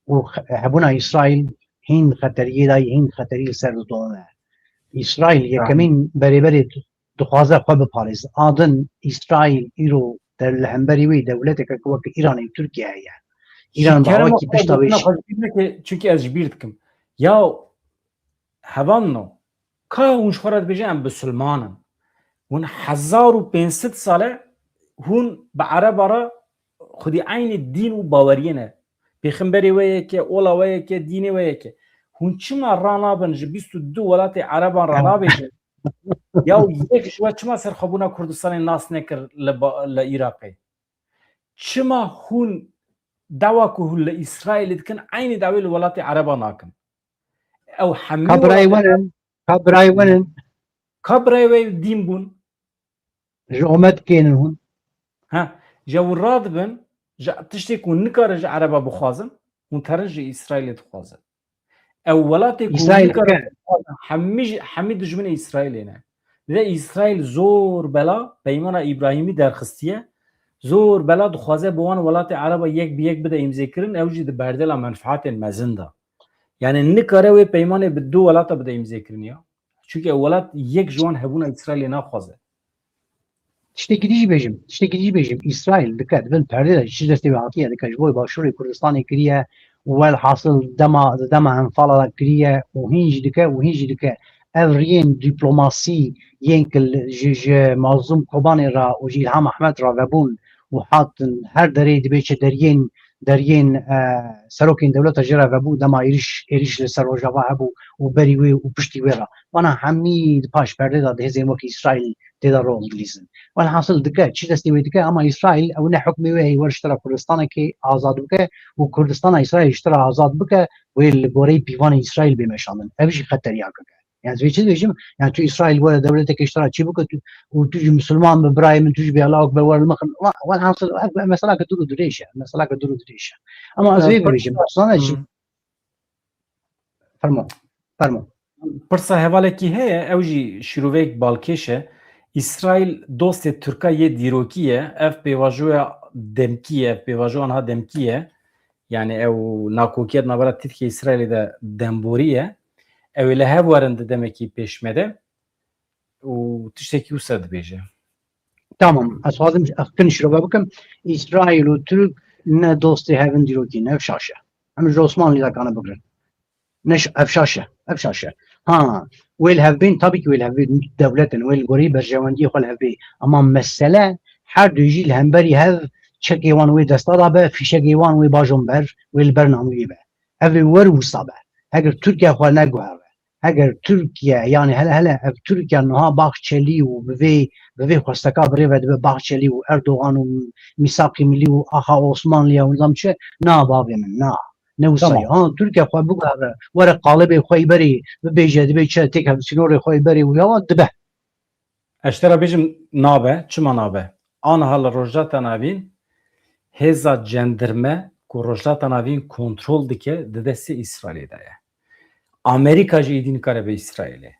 و هبونا إسرائيل هين خطرية دايا هين خطرية سر دوما إسرائيل يكمين بري دخوازه خواه بپاريز آدن إسرائيل إيرو در لحنبري وي دولتك كوك إيران تركيا هي إيران بحواكي بشتاويش چونكي از جبيرتكم يا هوانو که اونش خورد بجن بسلمانن هون 1500 ساله هون به عرب را خودی عین دین و باورینه پیغمبری ویه که اولا ویه که دینی ویه که هون چما رانا بنج 22 ولات عربان رانا بجن یا یک شو چما سرخبونا کردستان ناس نکر لعراقی چما هون دعوا که هون لإسرائیل کن عین دعوی لولات عربان ناکن او حمی كابراي ونن كابراي دين بون جومت كينن هون ها جو رادبن جا تشتك ونكر جا عربا بخوازن ونترج اسرائيل تخوازن اولاتك ونكر حمي دجمن اسرائيل هنا لذا اسرائيل زور بلا پیمان ابراهيمي درخستيه زور بلا دخوازه بوان ولات عربا یک بیک بده امضا کرن اوجی د بردل منفعت مزنده يعني نكره و پیمان به دو ولات بده امضا کرن یا چونکه ولات یک جوان هبون اسرائیل نخوازه تشتكي بيجم إسرائيل دكات بن پرده چیز استواتیه دکاش بوی باشوری کردستان کریه والحاصل دما انفالا کریه و هینج دکه اورین دیپلماسی ينكل جيج معظم كوباني را وجي الهام احمد را وبون وحاط هر دري دبيش درين سروكين دولة جرا وبو دما إيرش لسروجا وبو وبريوي وبشتي ويرا وانا حميد باش برده ده زي موك إسرائيل تدا رو انجليزن والحاصل دكا چي دستي دكا اما إسرائيل او نه حكمي وهي ورشترا كردستان كي آزاد بك وكردستان إسرائيل اشترا آزاد بك والبوري بيوان إسرائيل بمشانن ابشي خطر ياكا يعني زي چیز بيجم يعني تو اسرائيل ولا دولتك اشترا چي بك وتجي مسلمان ببراهيم تجي بيعلاق بور المخن والحاصل مسألة كدور دريشه اما زي بيجم صانع فرمو پرسا حواله کی هه اوجی شروعک بالکشه اسرائیل دوست ترکیه دیروکیه اف پیواجوی demkiye pêvajoyan ha demkiye yani ew nakokiyet navbera Tirkiye İsrailê de demboriye ew li hev werin di demekî pêşmede û tiştekî wisa dibêje. Tamam. Ez xwazim kinişrova bikim. İsrail û Türk ne dostê hevin dîrokî ne ev şaşe. Em ji Osmanlî de kana bigirin. Ne ev şaşe. Ev şaşe. Ha, wêl hev bîn tabii ki wêl hev bîn devletin wêl gorî berjewendiyê xwe li hev bî. Ama mesele her du jî li hemberî hev çekê wan wê desta da be, fîşekê wan wê bajon ber, wê li ber namûyê be. Ev ê wer wisa be. Heger Tirkiye xwe neguhere. Heger Tirkiye yani hele ev Tirkiye niha Baxçelî û bi vê xwesteka birê ve dibe Baxçelî û Erdogan û Misaqî Millî û Axa Osmanliya û nizam çi na bavê min na. Ne wisa ha Tirkiye xwe biguhere were qalibê xwe berî bibêje dibe çi têk hev sînorê xwe berî û ya dibe. Eştera bêjim nabe, çima nabe? Aniha li Rojda Tenavîn hêza cendirme ku Rojda Tenavîn kontrol dike di destê İsrailê de ye. Amerika jî êdî nikare be İsrailê.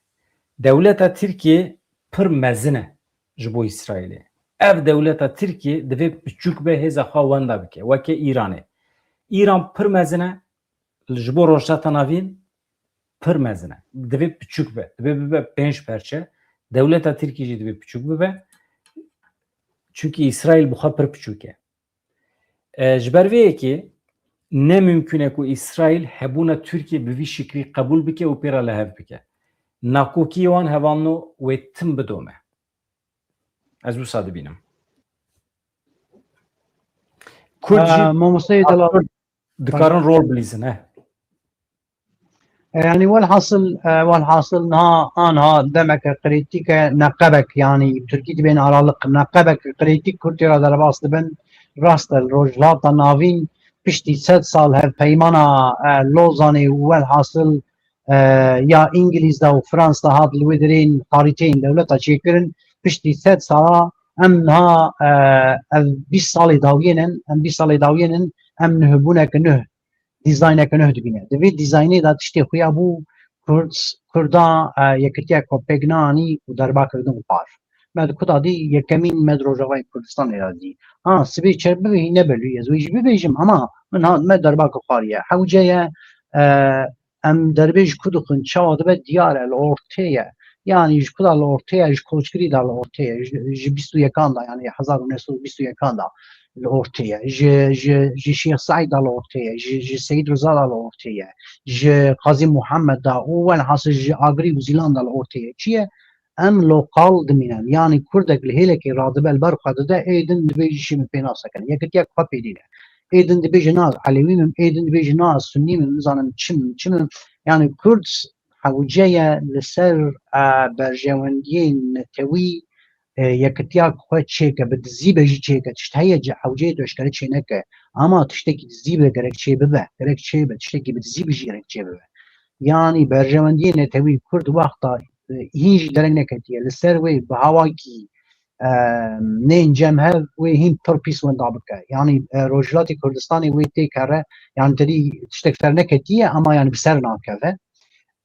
Dewleta Tirkiye pir mezin e ji bo İsrailê. Ev dewleta Tirkiye divê biçûk be hêza xwe wenda bike weke İranê. İran pir mezin e ji bo Rojda Tenavîn pir mezin e. Divê biçûk be. Divê bibe 5 perçe. Dewleta Tirkiye jî divê biçûk bibe. Çünkü İsrail bu xwe pir biçûk e. Ji ber vê yekê ne mümkün e ku İsrail hebûna Tirkiye bi vî şiklî qebûl bike û pêra li hev bike. Nakokiyê wan hevalno wê tim bidome. Ez wisa dibînim. Kurd jî Mamosteyê dela dikarin rol bilîzin he. يعني والحاصل انها دمك قريتيك نقبك يعني تركي بين aralık نقبك قريتيك كورتيرا درباس دبن راست الروجلات نافين piştî 100 sal hev peymana Lozanê û welhasıl ya İngiliz da û Frans da hat li wê derên xarîteyên dewleta çêkirin piştî 100 sala em niha ev 20 salê dawiyênin em 20 salê dawiyênin em nihbûneke nih dîzayneke nih dibîne. Di vê dîzaynê da tiştê xuya bû Kurda yekîtiya Kopeglanî û derbakirdin û par. Me di kuda dî yekemîn me di Rojavayê Kurdistanê da dî. Ha sibê çerbivî nebelû ez wê jî bibêjim ama min hat me derbakê xwariye. Hewce ye em derbê ji ku dixwin çawa dibe diyar e li ortaya. Yani ji kuda li ortaya ji koçgirî da li ortaya ji 21 da yani 1921 da li ortaya ji Şeyh Saîd da li ortaya ji Seyid Rıza da li ortaya ji Qazî Muhammed da û welhasıl ji Agrî û Zîlan da li ortaya çi ye em lokal dimînin yani Kurdek li hêlekê radibe li ber xwe dide êdin dibêjî şî min pê nasekin yekîtiya xwe pê dîne êdin dibêje na Elewî min êdin dibêje na Sunnî min nizanim çi min yani Kurd hewce ye li ser berjewendiyên netewî yekîtiya xwe çêke bi dizî be jî çêke tişt heye hewceyê tu eşkere çê neke ama tiştekî dizî be gerek çê bibe gerek çê be tiştekî bi dizî be jî gerek çê bibe yani berjewendiyê netewî Kurd wexta hîn jî dereng neketiye li ser wê bi hewakî nên cem hev wê hîn pir pîs wenda bike yani Rojhilatê Kurdistanê wê tê kere yani derî tiştek fer neketiye ama yani bi ser nakeve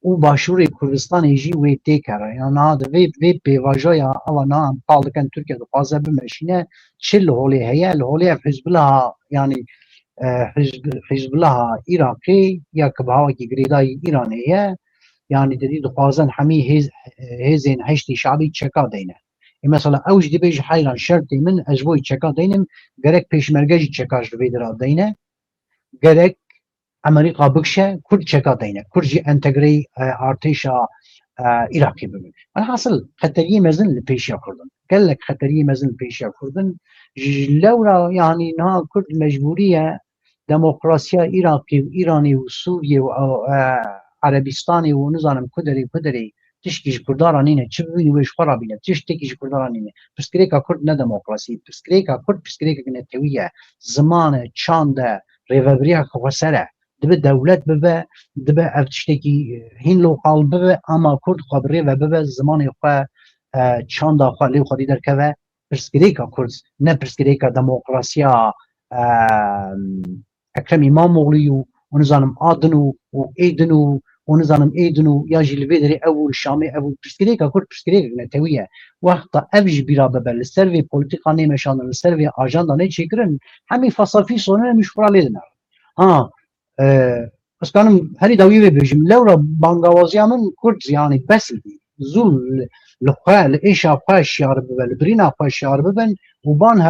û başûrê Kurdistanê jî wê tê kere yani na di vê pêvajoya ava na em qal dikin Tirkiye dixwaze bimeşîne çi li holê heye li holê ev Hizbullah yani Hizbullah Iraqê ya ki bi hawakî girêdayî Îranê ye yani derî dixwazin hemî hêzên heştê şabî çeka deyne. Mesela ew jî dibêje heyran şertê min ez ji bo çeka deynim gerek pêşmerge jî çeka ji vê dira deyne gerek Amerika bikşe Kurd çeka deyne Kurd jî entegrê artêşa Iraqê bibin. Alhasıl xeteriyê mezin li pêşiya Kurdin gelek xeteriyê mezin li pêşiya Kurdin ji lewra yani niha Kurd mecbûrî ye demokrasiya Iraqê û Îranê û Sûriye û Erebistanê û nizanim ku derê tişkî ji Kurdaran nîne çi bibînî wê ji xwe ra bîne tiştekî ji Kurdaran nîne pirsgirêka Kurd ne demokrasî pirsgirêka Kurd pirsgirêkek netewî ye ziman e çand e rêveberiya xwe ser e dibe dewlet bibe dibe ev tiştekî hîn lokal bibe ama Kurd xwe bi rêve bibe zimanê xwe çanda xwe lê xwedî derkeve pirsgirêka Kurd ne pirsgirêka demokrasiya Ekrem İmamoğlu û nizanim adin û êdin û ونزانم ايدنو يا جلبيدري او الشامي او برسكريكا كل برسكريكا نتويه وقتا افج بيرا ببل السيرفي بوليتيكا نيمشان السيرفي اجندا نيتشكرن همي فصافي صونه مش فراليدنا ها بس كانم هري داويه بيجم لورا بانغاوازيا من كرد يعني بس زول لخال ايش افاش يار ببل برينا افاش يار ببن وبان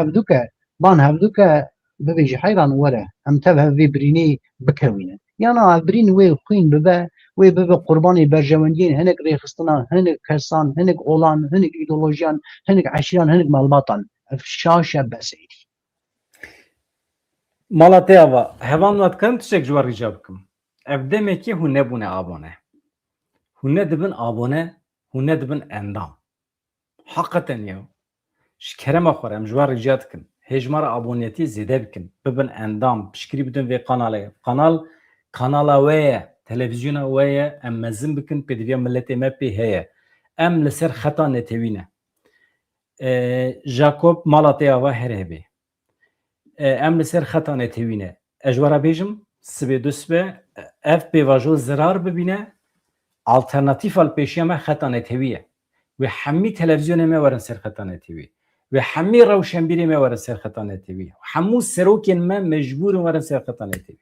هبدوكا ببيجي حيران ورا ام تبه في بريني بكوينه يعني برين وي خوين ببا وی به قربانی برجوانگین هنگ ریخستان هنگ کسان هنگ اولان هنگ ایدولوژیان هنگ عشیران هنگ مالباتان شاشه بسیاری مالاته آوا هوان وقت کن تشک جوار ریجا بکم افدمه که هونه بونه آبانه هونه دبن آبانه هونه دبن اندام حقیقتا یو شکرم آخورم جوار ریجا کن هجمار آبانیتی زیده بکن ببن اندام بشکری بدون وی قنال ویه تلویزیون ویه ام مزن بکن پدویا ملت ما پی هیه ام لسر خطا نتوینه جاکوب مالاته آوا هره بی ام لسر خطا نتوینه اجوارا بیجم سبه دوسبه اف بیواجو زرار ببینه alternatif al peşiye me xeta netewî ve hemî televizyonê me werin ser xeta netewî ve hemî rewşenbîrê me werin ser xeta netewî hemû serokên me mecbûrin werin ser xeta netewî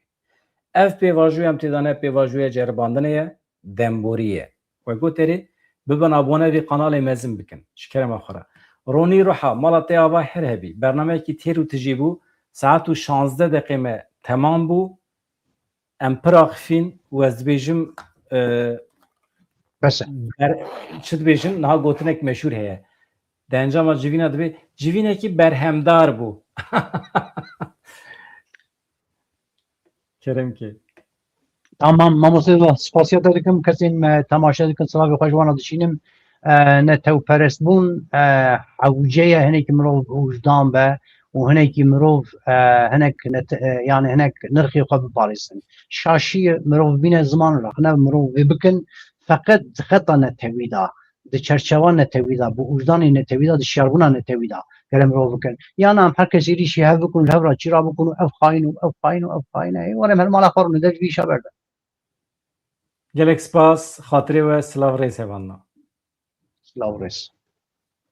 ev pêvajoya em têdane pêvajoya ceribandinê ye demborî ye we goterê bibin abone vê kanalê mezin bikin ji kerema xwe re Ronî Ruha mala te ava her hebî bernameyekî têr û tijî bû saet û 16 deqê me temam bû em pir axivîn û ez dibêjim بس çi dibêjin niha gotinek meşhûr heye di encama civîna dibe civînekî berhemdar bû keremkê تمام مامۆستا سپاسیات دەکەم کەسین تەماشا دکن سڵاوی خۆشوانە دەچینم نەتەوپەرست بوون حەوجەیە هەنێکی مرۆڤ وجدان بە و هەنێکی مرۆڤ هەنێک یانی هەنێک نرخی خۆ بپارێزن شاشی مرۆڤ بینە زمان ڕخنە مرۆڤ وێ بکن فقط خەتا نەتەویدا di çerçevan netewîda bu ûjdanê netewîda di şerbûna netewîda gelem mirov bikin yan em her kesî rîşî hev bikun hevra çîra bikun û ev xaîn û ev xaîn û ev xaîn e warem her mala xwe rûne dej vî îşa berde gelek spas xatirê we silav rê sevanna Laures.